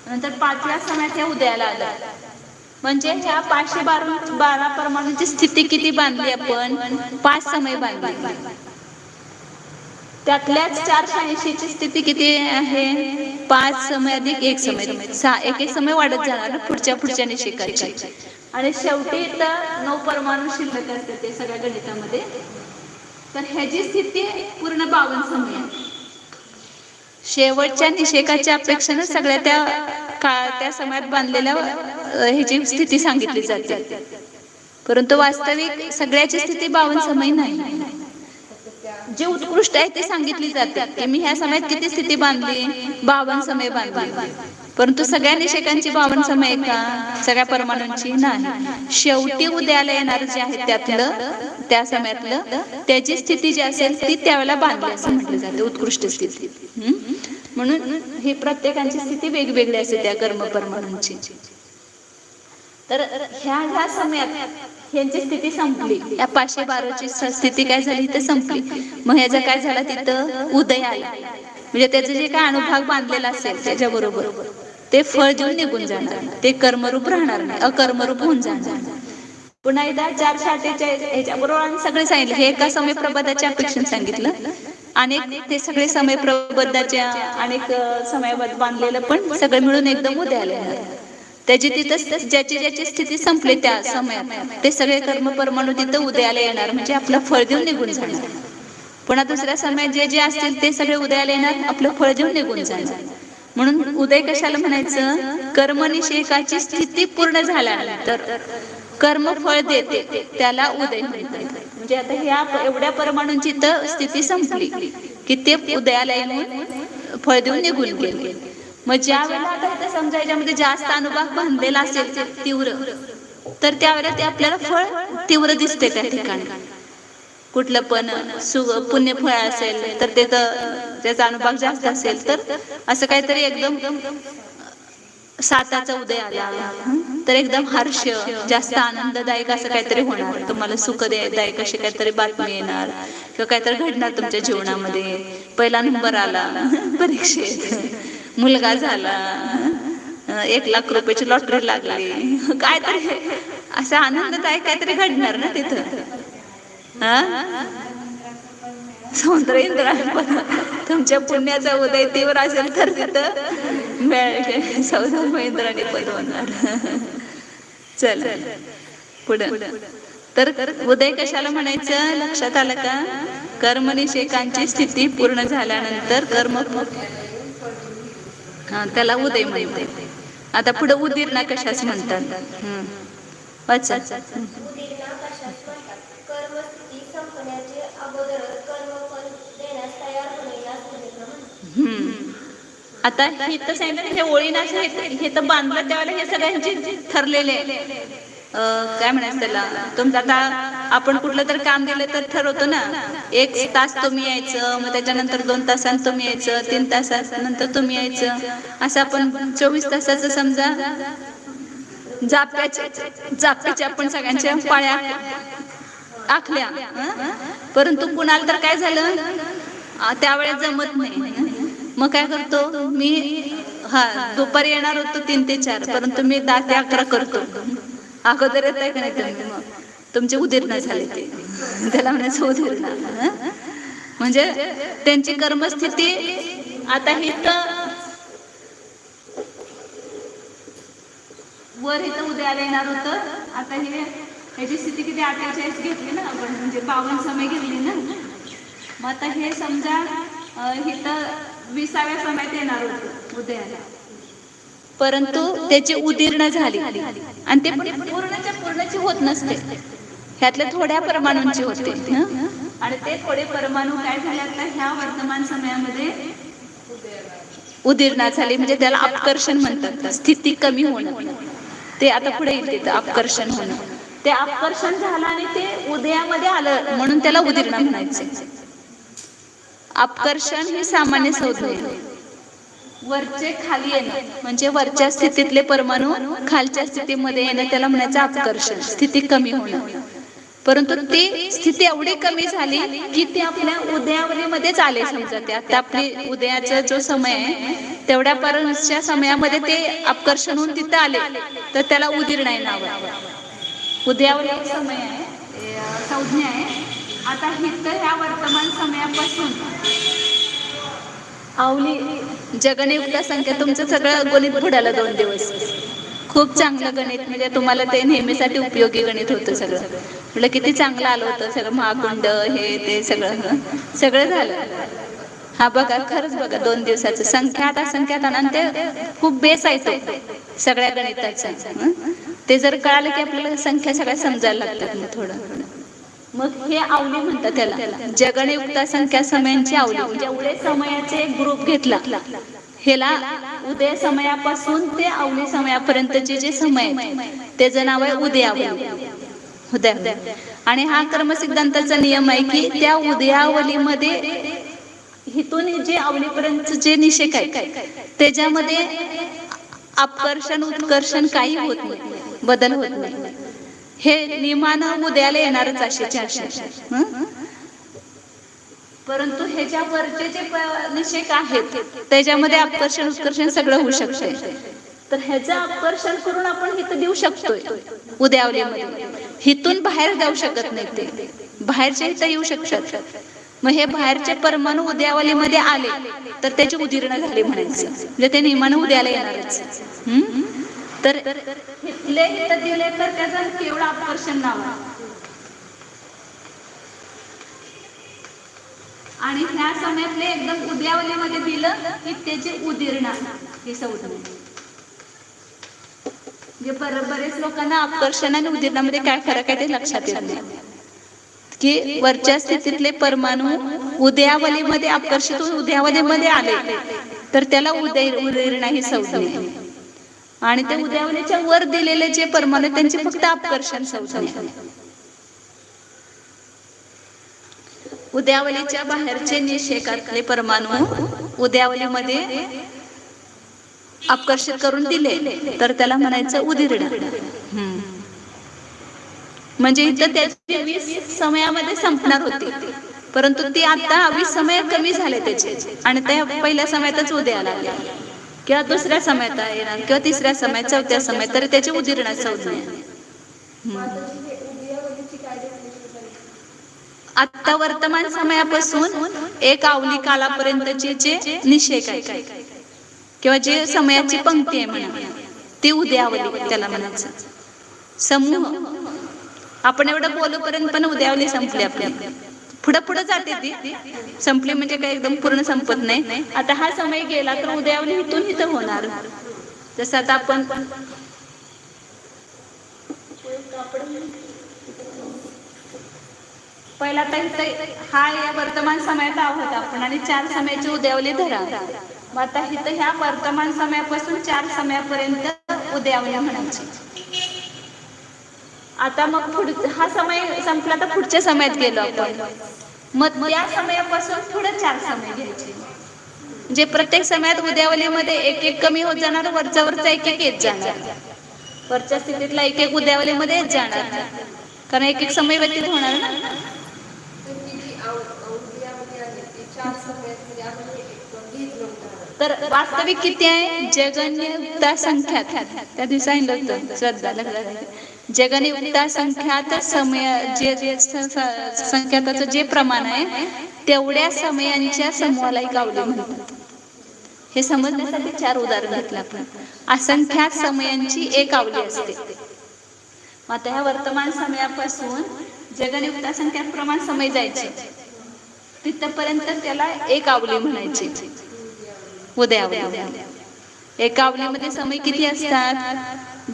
[SPEAKER 1] नंतर 5व्या समयात हे उदयाला आलं. म्हणजे ह्या 512 परमाणूंची स्थिती किती बांधली आपण, 5 समय बांधली. त्यातल्याच 480 ची स्थिती किती आहे, 5 समय अधिक 1 समय, 6, एक समय वाढत जाणार पुढच्या निषेकाची. आणि शेवटी तर 9 परमाणू शिल्लक असतात ते सगळ्या गणितामध्ये. तर ह्याची स्थिती पूर्ण 52 समय. शेवटच्या निषेकाच्या अपेक्षेने सगळ्या त्या समयात बांधलेल्या ह्याची स्थिती सांगितली जाते, परंतु वास्तविक सगळ्याची स्थिती 52 समय नाही. जे उत्कृष्ट आहे ते सांगितली जाते की मी ह्या समयात किती स्थिती बांधली, 52 समय बांधली. परंतु सगळ्या निषेकांची 52 समय का, सगळ्या परमाणूंची नाही. शेवटी उदयाला येणार जे आहे त्यातलं, त्या समयातलं त्याची स्थिती जी असेल ती त्यावेळेला बांधली असं म्हटलं जाते, उत्कृष्ट स्थिती. म्हणून ही प्रत्येकाची स्थिती वेगवेगळी असते त्या कर्म परमाणूंची. तर ह्या समयात ह्यांची स्थिती संपली, या 512ची स्थिती काय झाली तर संपली. मग ह्याचा काय झाला, तिथं उदय आला. म्हणजे त्याचं जे काय अनुभाग बांधलेला असेल त्याच्याबरोबर ते फळ देऊन निघून जाणार, ते कर्मरूप राहणार नाही, अकर्मरूप होऊन जाणार. पुन्हा एकदा 448 ह्याच्याबरोबर आणि सगळे सांगितलं, हे एका समय प्रबोधाच्या अपेक्षेने सांगितलं. अनेक ते सगळे समय प्रबोधाच्या अनेक समयात बांधलेलं पण सगळं मिळून एकदम उदयाला येणार. त्याची तिथं ज्याची स्थिती संपली त्या समयात ते सगळे कर्म परमाणू तिथं उदयाला येणार, म्हणजे आपलं फळ देऊन निघून जाणार. पुन्हा दुसऱ्या समयात जे असतील ते सगळे उदयाला येणार, आपलं फळ देऊन निघून जाणार. म्हणून उदय कशाला म्हणायचं, कर्मनिषेकाची स्थिती पूर्ण झाल्यानंतर कर्म फळ देते त्याला उदय म्हणतात. म्हणजे आता ह्या एवढ्या परमाणूंची तर स्थिती संपली की ते उदयाला येऊन फळ देऊन निघून गेले. मग ज्या वेळेला आता इथं समजा याच्यामध्ये जास्त अनुभाग बांधलेला असेल तीव्र, तर त्यावेळेला ते आपल्याला फळ तीव्र दिसते. त्या ठिकाणी कुठलं पण पुण्य फळ असेल तर त्याचा अनुभाग जास्त असेल, तर असं काहीतरी एकदम साताचा उदय आला तर एकदम हर्ष, जास्त आनंददायक असं काहीतरी होणार, तुम्हाला सुखदायक अशी काहीतरी बातमी येणार किंवा काहीतरी घडणार तुमच्या जीवनामध्ये. पहिला नंबर आला परीक्षेत, मुलगा झाला, 1 लाख रुपयाची लॉटरी लागली, काहीतरी असं आनंददायक काहीतरी घडणार ना तिथं. समुद्र इंद्रायण तुमच्या पुण्याचा उदय तीव्र असेल तर तिथं सौदा इंद्राने पद होणार. चल पुढं. तर उदय कशाला म्हणायचं लक्षात आलं का, कर्मनिषेकांची स्थिती पूर्ण झाल्यानंतर कर्म त्याला उदय म्हणतात. आता पुढे उदीर्णा कशाच म्हणतात, वाचा. आता हे तर सांगितलं, हे ओळीनं हे तर बांधलं त्यावेळेला हे सगळ्यांचे ठरलेले काय म्हणायचं त्याला, तुमचं आता आपण कुठलं तर काम दिलं तर ठरवतो ना, 1 तास तुम्ही यायचं, मग त्याच्यानंतर 2 तासांत तुम्ही यायचं, 3 तासानंतर तुम्ही यायचं, असं आपण 24 तासाचं समजा जाप्याच्या आपण सगळ्यांच्या पाळ्या आखल्या, परंतु कुणाला तर काय झालं, त्यावेळेस जमत नाही. मग काय करतो मी, दुपारी येणार होतो 3 ते 4, परंतु मी 10 ते 11 करतो. अगोदर येत आहे का नाही तुम्ही, मग तुमचे उदीर्ण झाले ते, त्याला म्हणायचं उदीर्ण. म्हणजे त्यांची कर्मस्थिती आता ही तर वर इथं उद्याला येणार होतं. आता हे ह्याची स्थिती किती 48 घेतली ना आपण, म्हणजे 52 समय घेतली ना. मग आता हे समजा इथं 20व्या समयात येणार होतं उदयाला, परंतु त्याची उदीर्ण झाली आणि ते पण पूर्णची होत नसते, ह्यातल्या थोड्या परमाणूंची होते. आणि ते थोडे परमाणू काय झाले आता ह्या वर्तमान समयामध्ये उदीर्ण झाली, म्हणजे त्याला अपकर्षण म्हणतात. स्थिती कमी होणं, ते आता पुढे येते अपकर्षण होणं. ते अपकर्षण झालं आणि ते उदयामध्ये आलं म्हणून त्याला उदीर्ण म्हणायचे. अपकर्षण ही सामान्य संज्ञा आहे. वरचे खाली येणं म्हणजे वरच्या स्थितीतले परमाणू खालच्या स्थितीमध्ये येणं, त्याला म्हणायचं अपकर्षण, स्थिती कमी होणं. परंतु ती स्थिती एवढी कमी झाली की ती आपल्या उदयावलीमध्येच आले. समजा ते आता आपली उदयाचा जो समय आहे तेवढ्यापर्यंतच्या समयामध्ये ते अपकर्षण होऊन तिथं आले, तर त्याला उदीर्ण आहे नाव. उदयावली समय आहे, संज्ञा आहे. आता इथं ह्या वर्तमान समयापासून अवली जगनियुक्त संख्या, तुमचं सगळं गणित बुडालं 2 दिवस. खूप चांगलं गणित, म्हणजे तुम्हाला ते नेहमीसाठी उपयोगी गणित होतं सगळं. म्हटलं किती चांगलं आलं होतं सगळं, महाकुंड हे ते सगळं झालं. हा बघा, खरंच बघा 2 दिवसाचं संख्यात असंख्यात आणि ते खूप बेस आहे तो सगळ्या गणिताचा. ते जर कळालं की आपल्याला संख्या सगळ्या समजायला लागतात मग थोडं. मग हे अवली म्हणतात त्याला, जगनियुक्त संख्या समयांची अवली. म्हणजे एवढे समयाचे एक ग्रुप घेतला, ह्याला उदय समयापासून ते अवली समयापर्यंतचे जे समय आहेत त्याचं नाव आहे उदयावली. उदय. आणि हा कर्मसिद्धांताचा नियम आहे की त्या उदयावलीमध्ये हितून जे अवलीपर्यंत जे निषेक आहेत त्याच्यामध्ये अपकर्षण उत्कर्षण काही होत नाही, बदल होत नाही. हे नियमानं उदयाला येणारच असे. परंतु ह्याच्यावरचे जे निषेक आहेत त्याच्यामध्ये अपकर्षण उत्कर्षण सगळं होऊ शकते. तर ह्याचं अपकर्षण करून आपण हिथं देऊ शकतोय उदयावलीमध्ये. हिथून बाहेर जाऊ शकत नाही, ते बाहेरच्या इथं येऊ शकतात. मग हे बाहेरचे परमाणू उदयावलीमध्ये आले तर त्याची उदीर्ण झाली म्हणायचं, म्हणजे ते नियमानं उदयाला येणारच. तर इथले इथं दिले तर त्याचं केवढं अपकर्षण नाव आहे. आणि ह्या समयातले एकदम उदयावलीमध्ये दिलं की त्याचे उदीर्ण हे संज्ञा. बरेच लोकांना अपकर्षण आणि उदीर्णामध्ये काय फरक आहे ते लक्षात येत नाही, की वरच्या स्थितीतले परमाणू उदयावलीमध्ये अपकर्षित होऊन उदयावलीमध्ये आले तर त्याला उदीर्ण ही संज्ञा. आणि ते उदयावलीच्या वर दिलेले जे परमाणू त्यांचे फक्त अपकर्षण संज्ञा. उदयावलीच्या बाहेरचे निषेकातले परमाणू उदयावलीमध्ये अपकर्षित करून दिले तर त्याला म्हणायचं उदीर्ण. म्हणजे इथं त्याची 20 समयामध्ये संपणार होती, परंतु ती आता 20 समय कमी झाले त्याचे आणि त्या पहिल्या समयातच उदयाला आले, किंवा दुसऱ्या समयात येणार, किंवा तिसऱ्या समयात, चौथ्या समयात, तरी त्याची उदीर्ण संज्ञा. आता वर्तमान समयापासून एक अवली कालापर्यंतचे जे निषेक आहे किंवा जे समयाची पंक्ती आहे म्हणा ती उदयावली त्याला म्हणायचं. समूह आपण एवढं बोलूपर्यंत पण उदयावली संपली आपली. पुढे जाते ती संपली म्हणजे काही एकदम पूर्ण संपत नाही. आता हा समय गेला तर उदयावली इथून इथं होणार. जसं आता आपण पहिला तर हा या वर्तमान समयात आहोत आपण आणि 4 समयाची उदयावली धरा. मग आता इथं ह्या वर्तमान समयापासून 4 समयापर्यंत उदयावली म्हणायची. आता मग हा समय संपला तर पुढच्या समयात गेलो आपण, मग त्या समयापासून पुढे 4 समय घ्यायचे. म्हणजे प्रत्येक समयात उदयावलीमध्ये एक एक कमी होत जाणार, वरचा एक एक येत जाणार, वरच्या स्थितीतला एक एक उदयावलीमध्ये येत जाणार. कारण एक एक समय व्यतीत होणार ना. तर वास्तविक किती आहे? जगन्युक्ता संख्यात, त्या दिवशी सांगितलं होतं श्रद्धा लक्षात. जगन्युक्ता संख्यात समय जे संख्याताचं जे प्रमाण आहे तेवढ्या समयांच्या समूहाला एक आवली म्हणतात. हे समजण्यासाठी 4 उदाहरण घेतलं आपण. असंख्यात समयांची एक आवली असते. आता ह्या वर्तमान समयापासून जगन्युक्ता संख्यात प्रमाण समय जायचे तिथपर्यंत त्याला एक आवली म्हणायची, उदयावली. एका आवलीमध्ये समय किती असतात?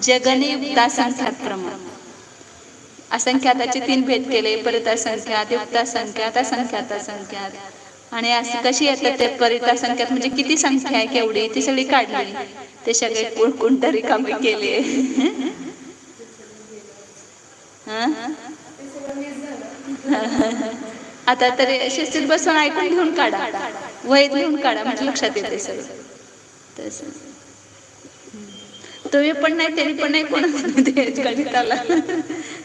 [SPEAKER 1] जगन्युक्ता संख्यात प्रमाण. असंख्याताचे 3 भेद केले, परत असंख्यात, युक्ता संख्यात, असंख्यात संख्यात. आणि असं कशी येतात ते परित संख्यात म्हणजे किती संख्या आहे केवढी ती सगळी काढली, ते सगळे कोणतरी कमी केले. आता तरी शिस्तीत बसून ऐकून लिहून काढा, वहीत लिहून काढा म्हणजे लक्षात येते सगळं. तसं तुम्ही पण नाही, त्यांनी पण नाही, कोणाला गणिताला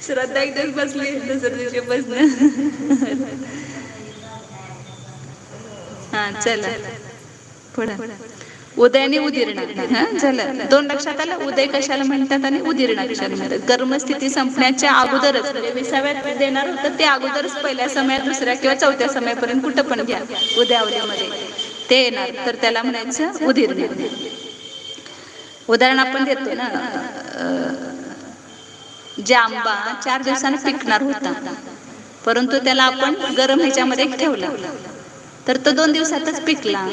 [SPEAKER 1] श्रद्धा एक दिवस बसली, दुसऱ्या दिवशी बसणं. हा चला पुढं. उदय आणि उदीर्ण. हा झालं. 2 लक्षात आलं. उदय कशाला म्हणतात आणि उदीर्ण कशाला म्हणतात. कर्मस्थिती संपण्याच्या अगोदरच म्हणजे 20व्यात देणार होतं ते अगोदरच पहिल्या समयात, दुसऱ्या किंवा चौथ्या समयापर्यंत कुठं पण घ्या उदयावलीमध्ये ते येणार, तर त्याला म्हणायचं उदीर्ण. उदाहरण आपण देतो ना, जांबा 4 दिवसांनी पिकणार होता, परंतु त्याला आपण गरम ह्याच्यामध्ये ठेवला तर तो 2 दिवसातच पिकला.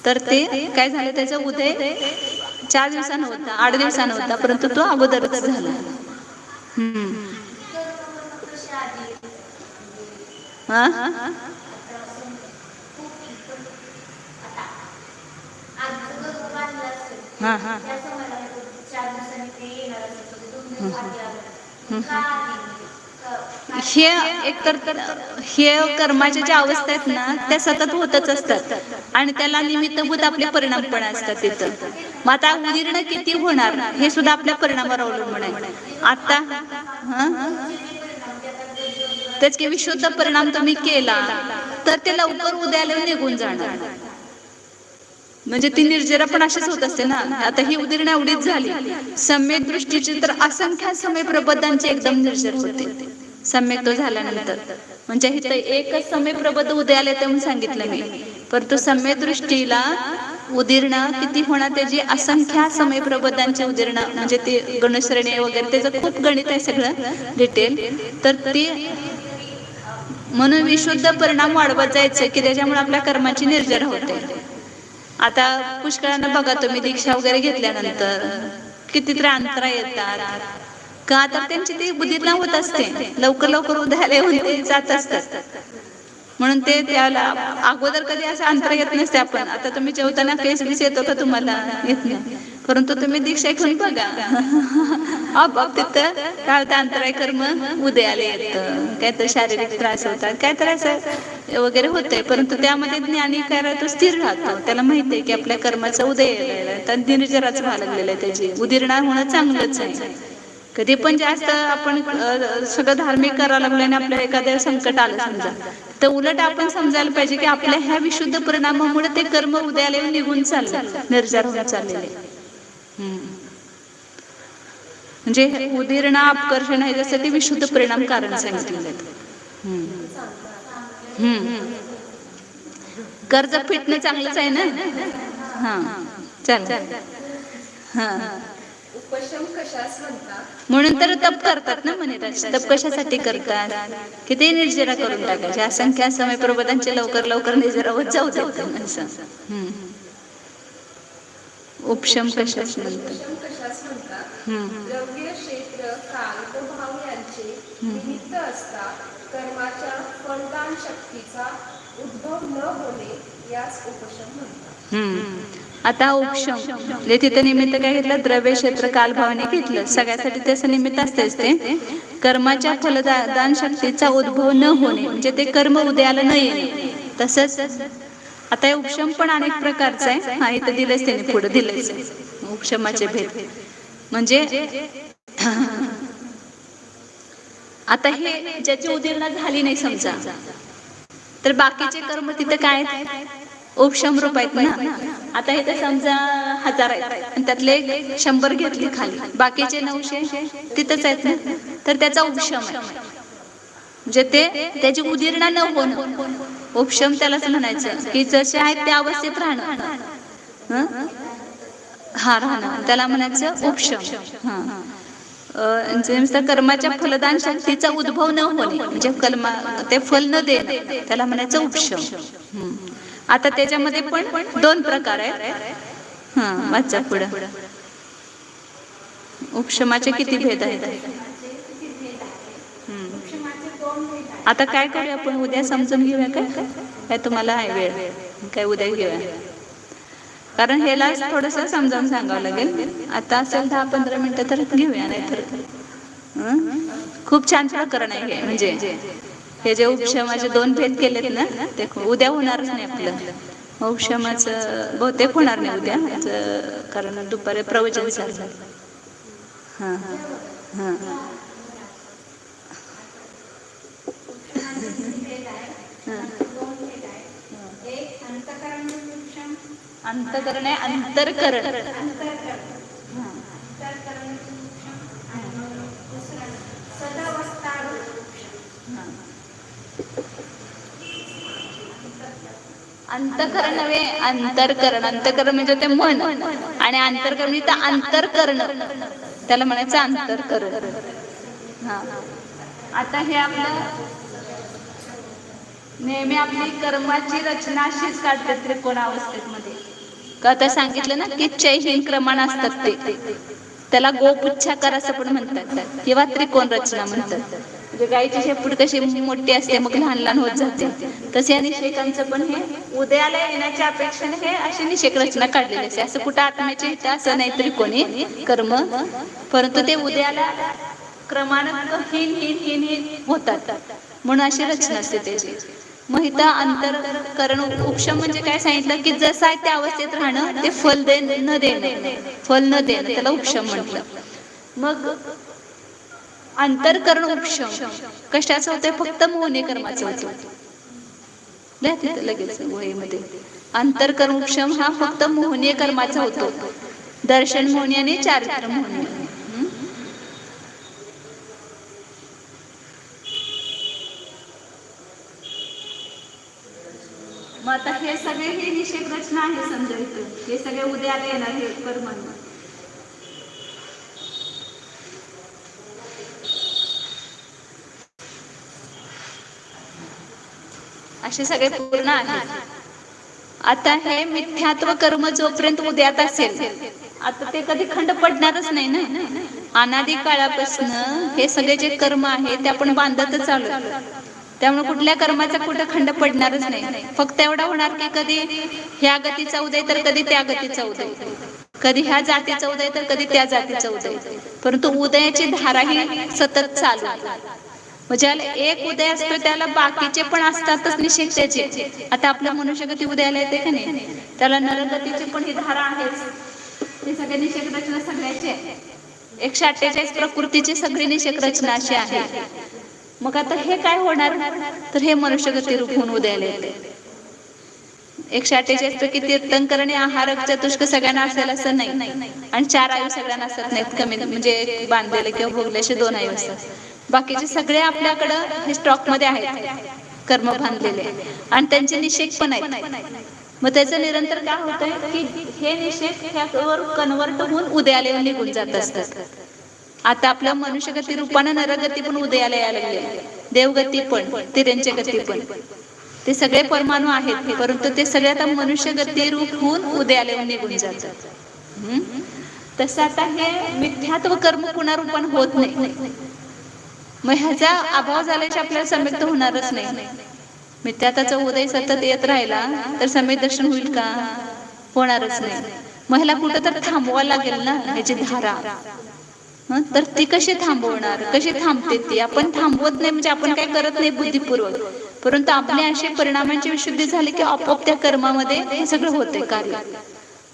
[SPEAKER 1] तर ते काय झालं, त्याचं उदय 4 दिवसानं होता, 8 दिवसानं होता, परंतु तो अगोदरच झाला. हे एकतर हे कर्माच्या ज्या अवस्था आहेत ना त्या सतत होतच असतात आणि त्याला निमित्तभूत आपले परिणाम पण असतात तिथं. मग आता उदीर्ण किती होणार हे सुद्धा आपल्या परिणामावर अवलंबून आहे. आता तेच की विशुद्ध परिणाम तुम्ही केला तर ते लवकर उद्याला निघून जाणार. म्हणजे ती निर्जरा पण अशीच होत असते ना. आता ही उदीर्ण एवढीच झाली, सम्यक दृष्टीची तर असंख्य समय प्रबोधांची एकदम निर्जर होते सम्यक तो झाल्यानंतर. म्हणजे इथं एकच समय प्रबोध उदयाला येते म्हणून सांगितलं मी, परंतु सम्यक दृष्टीला उदीर्ण किती होणार त्याची असंख्य समय प्रबोधांची उदीर्ण म्हणजे ते गणश्रेणी वगैरे त्याचं खूप गणित आहे सगळं डिटेल. तर ते म्हणून विशुद्ध परिणाम वाढवत जायचं की त्याच्यामुळे आपल्या कर्माची निर्जरा होते. आता पुष्कळांना बघा तुम्ही दीक्षा वगैरे घेतल्यानंतर कितीतरी अंतरा येतात का, तर त्यांची ती उदीर्ण होत असते, लवकर लवकर उदयाला येऊन ते जात असतात. म्हणून ते त्याला अगोदर कधी असं अंतर येत नसते. आपण आता तुम्ही जेवताना केस बीस येतो का तुम्हाला? येत नाही, परंतु तुम्ही दीक्षा घेऊन बघा आपोआप तिथं काय होतं, अंतराय कर्म उदयाला येतं. काय तर शारीरिक त्रास होतात, काय तर असं वगैरे होतंय, परंतु त्यामध्ये ज्ञानी काय राहतो, स्थिर राहतो. त्याला माहिती आहे की आपल्या कर्माचा उदय तर निर्जराच व्हायला लागलेला आहे, त्याची उदीर्ण होणं चांगलंच आहे. कधी पण जास्त आपण सगळं धार्मिक करायला लागलो आणि आपल्याला एखाद्या संकट आलं समजा, तर उलट आपण समजायला पाहिजे की आपल्या ह्या विशुद्ध परिणामामुळे ते कर्म उदयाला येऊन निघून चालले, निर्जर होऊन चाललेले. म्हणजे उदीर्ण अपकर्षण आहे जसं ते विशुद्ध परिणाम कारण सांगितलेले आहेत. कर्ज फिटणं चांगलंच आहे ना. हा चल. हा म्हणून तर तप करतात ना म्हणे. तप कशासाठी करतात की ते निर्जरा करून टाकायचे. असंख्य समय प्रबोधांचे लवकर लवकर निर्जरा होत जाऊ देतात असं. उपशम कशास म्हणतात?
[SPEAKER 2] द्रव्य क्षेत्र काल व भाव यांचे निमित्त असता कर्माच्या फलदान शक्तीचा उद्भव न होणे यास उपशम म्हणतात.
[SPEAKER 1] आता उपशम म्हणजे तिथं निमित्त काय घेतलं? द्रव्य क्षेत्र काल भावाने घेतलं. सगळ्यासाठी त्याचं निमित्त असतेच ते कर्माच्या फलदान शक्तीचा उद्भव न होणे म्हणजे ते कर्म उदयाला न येणे. तसंच आता हे उपशम पण अनेक प्रकारचं आहे. हा इथं दिलंच त्याने, पुढे दिलंच उपशमाचे भेद. म्हणजे आता हे ज्याची उदीरणा झाली नाही समजा, तर बाकीचे कर्म तिथे काय आहेत? उपशम रूप आहेत ना. आता इथे समजा 1000 आहेत आणि त्यातले 100 घेतले खाली, बाकीचे 900 तिथंच आहेत ना, तर त्याचा उपशम आहे. म्हणजे ते त्याची उदीरणा न होणं, उपशम त्यालाच म्हणायचं की जसे आहेत त्या अवस्थेत राहणं. हा राहणं त्याला म्हणायचं उपशम. कर्माच्या फलदान शक्तीचा उद्भव न होणे म्हणजे ते फल न देणं त्याला म्हणायचं उपशम. आता त्याच्यामध्ये पण 2 प्रकार आहेत. वाचा पुढं. उपशमाचे किती भेद आहेत? आता काय करूया आपण, उद्या समजून घेऊया काय तुम्हाला आहे वेळ? काय उद्या घेऊया, कारण ह्याला थोडस समजावून सांगावं लागेल. आता असेल 10-15 मिनिटं तर घेऊया, नाही तर खूप छान प्रकरण आहे हे. म्हणजे हे जे उपशमाचे 2 भेद केलेत ना, ते उद्या होणारच नाही आपलं. उपशमाचं बहुतेक होणार नाही उद्या, कारण दुपारी प्रवचन झालं. हां हां अंतकरण आहे, अंतरकरण. अंतकरण नव्हे, अंतरकरण. अंतकरण म्हणजे ते मन, आणि अंतरकरण म्हणजे अंतरकरण, त्याला म्हणायचं अंतरकरण. आता हे आपलं नेहमी आपली कर्माची रचना अशीच काढते त्रिकोणावस्थेमध्ये. का आता सांगितलं ना की चैहीन क्रमाने असतात, त्याला गोपुच्छाकार असं पण म्हणतात किंवा त्रिकोण रचना म्हणतात. म्हणजे गायीची शेपूट कशी मोठी असते मग लहान लहान होत जाते, तसे या निषेकांचं पण हे उदयाला येण्याच्या अपेक्षेने हे अशी निषेक रचना काढलेली असते. असं कुठं आत्म्याचे इथे असं नाही त्रिकोणी कर्म, परंतु ते उदयाला क्रमानं हीन हीन हीन हीन होतात म्हणून अशी रचना असते त्याची. मग इथं अंतरकरण उपशम म्हणजे काय सांगितलं की जसं आहे त्या अवस्थेत राहणं, ते फल न देणं, फल न देणं त्याला उपशम म्हटलं. मग अंतरकरण उपशम कशाचं होतं? फक्त मोहने कर्माचं होतं. लगेच वहीमध्ये अंतरकरण उपशम हा फक्त मोहनीय कर्माचा होतो. दर्शन मोहनी आणि चारित्र मोहनी. मग आता हे सगळे हे निषेध रचना आहे समजा इथं, हे सगळे उद्याला येणार हे कर्म. असे सगळे पूर्ण आहेत. आता हे मिथ्यात्व कर्म जोपर्यंत उद्यात असेल, आता ते कधी खंड पडणारच नाही ना. अनादी काळापासून हे सगळे जे कर्म आहे ते आपण बांधतच चालू, त्यामुळे कुठल्या कर्माचा कुठं खंड पडणारच नाही. फक्त एवढा होणार की कधी ह्या गतीचा उदय तर कधी त्या गतीचा उदय, कधी ह्या जातीचा उदय तर कधी त्या जातीचा उदय, परंतु उदयाची धारा ही सतत चालू. म्हणजे एक उदय असतो त्याला बाकीचे पण असतातच निषेध त्याचे. आता आपल्या मनुष्यगती उदयाला येते का नाही, त्याला नरगतीची पण ही धारा आहेच. हे सगळे निषेध रचना सगळ्याचे 148 प्रकृतीची सगळी निषेध रचना अशी आहे. मग आता हे काय होणार, तर हे मनुष्यगती रूप होऊन उदयाला येते. 148 पैकी तीर्थंकरणे आहारक चतुष्क सगळ्यांना असेल असं नाही, आणि 4 आयु सगळ्यांना असत नाहीत. कमी म्हणजे बांधलेले किंवा भोगल्याचे 2 आयु असतात. बाकीचे सगळे आपल्याकडं हे स्टॉक मध्ये आहेत कर्म बांधलेले, आणि त्यांचे निषेध पण आहेत. मग त्याचं निरंतर काय होतंय की हे निषेध ह्यावर कन्वर्ट होऊन उदयाला निघून जात असतात. आता आपल्या मनुष्यगती रूपानं नरगती पण उदयाला यायला लागले, देवगती पण, तिर्यंच्या गती पण, ते सगळे परमाणू आहेत, परंतु ते सगळे आता मनुष्यगती रूप होऊन उदयाला निघून जातात. तसं आता हे मिथ्यात्व कर्म पुन्हा रूपान होत नाही. मग ह्याचा अभाव झाल्याचे आपल्याला सम्यक तर होणारच नाही. मिथ्यात्वाचा उदय सतत येत राहिला तर सम्यक दर्शन होईल का? होणारच नाही. मग ह्याला कुठं तर थांबवा लागेल ना ह्याची धारा. तर ती कशी थांबवणार, कशी थांबते ती? आपण थांबवत नाही म्हणजे आपण काय करत नाही बुद्धिपूर्वक, परंतु आपले असे परिणामांची विशुद्धी झाली की आपोआप त्या कर्मामध्ये हे सगळं होते कार्य.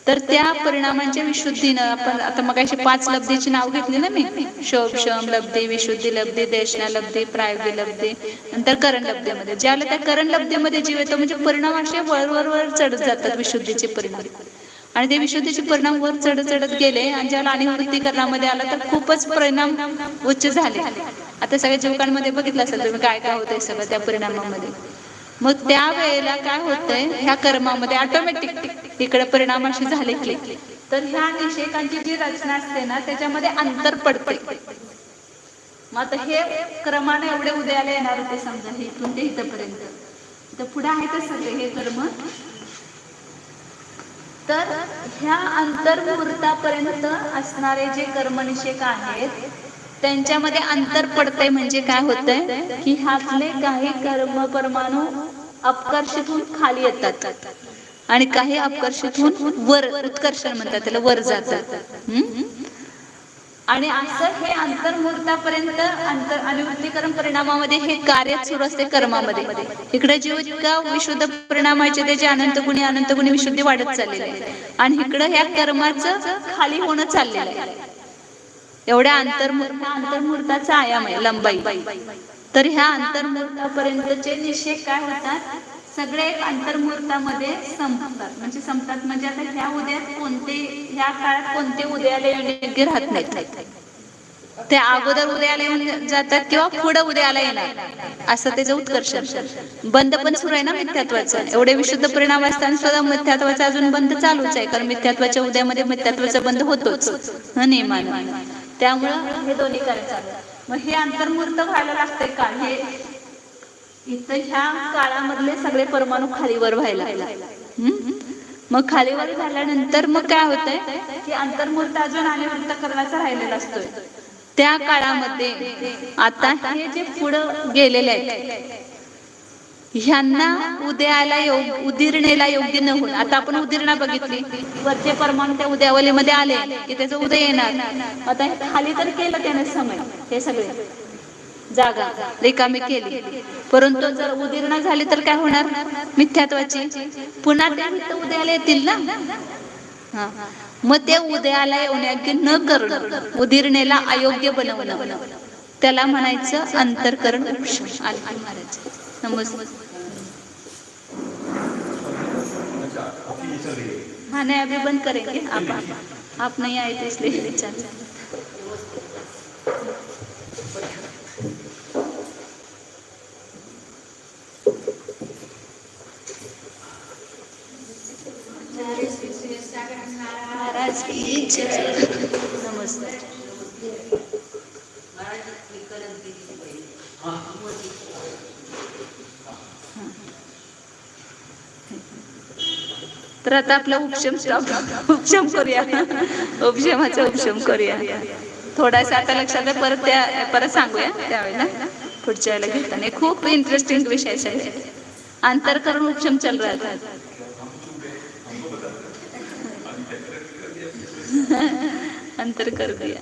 [SPEAKER 1] तर त्या परिणामांच्या विशुद्धीनं आपण आता मगाशी 5 लब्धीची नाव घेतली ना मी, शोभ शम लब्धी, विशुद्धी लब्धी, देशना लब्धी, प्रायोगी लब्धी, नंतर करण लब्धीमध्ये ज्याला त्या करण लब्धीमध्ये जीव येतो म्हणजे परिणाम असे वर चढत जातात विशुद्धीचे परिणाम. आणि ते विशुद्धीचे परिणाम वर चढत गेले आणि ज्याला अनिवृत्तीकरणामध्ये आला तर खूपच परिणाम उच्च झाले. आता सगळ्या जीवकांमध्ये बघितलं असेल तुम्ही काय काय होतंय सगळं त्या परिणामामध्ये. मग त्या वेळेला काय होतंय, ह्या कर्मामध्ये ऑटोमॅटिक इकडे परिणाम असे झाले की तर ह्या निषेकांची जी रचना असते ना त्याच्यामध्ये अंतर पडते. मग आता हे क्रमाने एवढे उदयाला येणार होते समजा हे इथून ते इथपर्यंत, तर पुढे आहे तसं हे कर्म. तर ह्या अंतर्मुहूर्तापर्यंत असणारे जे कर्मनिषेक आहेत त्यांच्यामध्ये अंतर पडतंय. म्हणजे काय होतंय की ह्यातले काही कर्म परमाणू अपकर्षित होऊन खाली येतात आणि काही अपकर्षित होऊन वर, उत्कर्षण म्हणतात त्याला, वर जातात. आणि असं हे अंतर्मुहूर्तापर्यंत अनिवृत्तीकरण परिणामामध्ये हे कार्य सुरू असते कर्मामध्ये. इकडे जीव इतका विशुद्ध परिणामाचे त्याचे अनंत गुणी विशुद्धी वाढत चाललेली आहे आणि इकडे ह्या कर्माचं खाली होणं चाललेलं आहे. एवढ्या अंतर्मुहूर्ताचा आयाम आहे, लंबाई. तर ह्या अंतर्मुहूर्तापर्यंतचे निषेध काय होतात, सगळे एक अंतर्मुहूर्तामध्ये संपतात. म्हणजे आता ह्या उदयात ह्या काळात कोणते उदयाला योग्य राहत नाहीत. ते अगोदर उदयाला येऊन जातात किंवा पुढे उदयाला येणार असं त्याचं उत्कर्षण. बंद पण सुरू आहे ना मिथ्यात्वाचा. एवढे विशुद्ध परिणाम असताना सुद्धा मिथ्यात्वाचा अजून बंद चालूच आहे, कारण मिथ्यात्वाच्या उदयामध्ये मिथ्यात्वाचा बंद होतोच नियमानं. त्यामुळं हे दोन्ही कार्य चालू. मग हे अंतर्मुहूर्त व्हायला लागतंय का, हे इथं ह्या काळामधले सगळे परमाणू खालीवर व्हायला. मग खालीवर झाल्यानंतर मग काय होतंय की अंतर्मुहूर्त अजून अनिवृत्तीकरणाचा राहिलेला असतोय. त्या काळामध्ये आता हे जे पुढं गेलेले आहेत ह्यांना उदयाला उदीरणेला योग्य न होऊन, आता आपण उदीरणा बघितली, वरचे परमाणू त्या उद्यावलीमध्ये आले की त्याचं उदय येणार. आता हे खाली तर केलं त्याने समय, हे सगळे जागा रिकामी केली, परंतु जर उदीरणा झाली तर काय होणार, मिथ्यात्वाची पुन्हा ते उदयाला येतील ना. मग ते उदयाला येण्यायोग्य न करणं, उदीरणेला अयोग्य बनवणं, त्याला म्हणायचं अंतर्करण उपशम. नमस्ते. हाँ नहीं अभी बंद करेंगे, आप नहीं आए थे इसलिए चल. महाराज की जय. नमस्ते. तर आता आपला उपशम करूया, उपशमाचा उपशम करूया थोडासा. आता लक्षात आहे, परत सांगूया त्यावेळेला पुढच्या वेळेला घेताना. खूप इंटरेस्टिंग विषय आहे. अंतर्करण उपशम चल रहा था. अंतर कर दिया.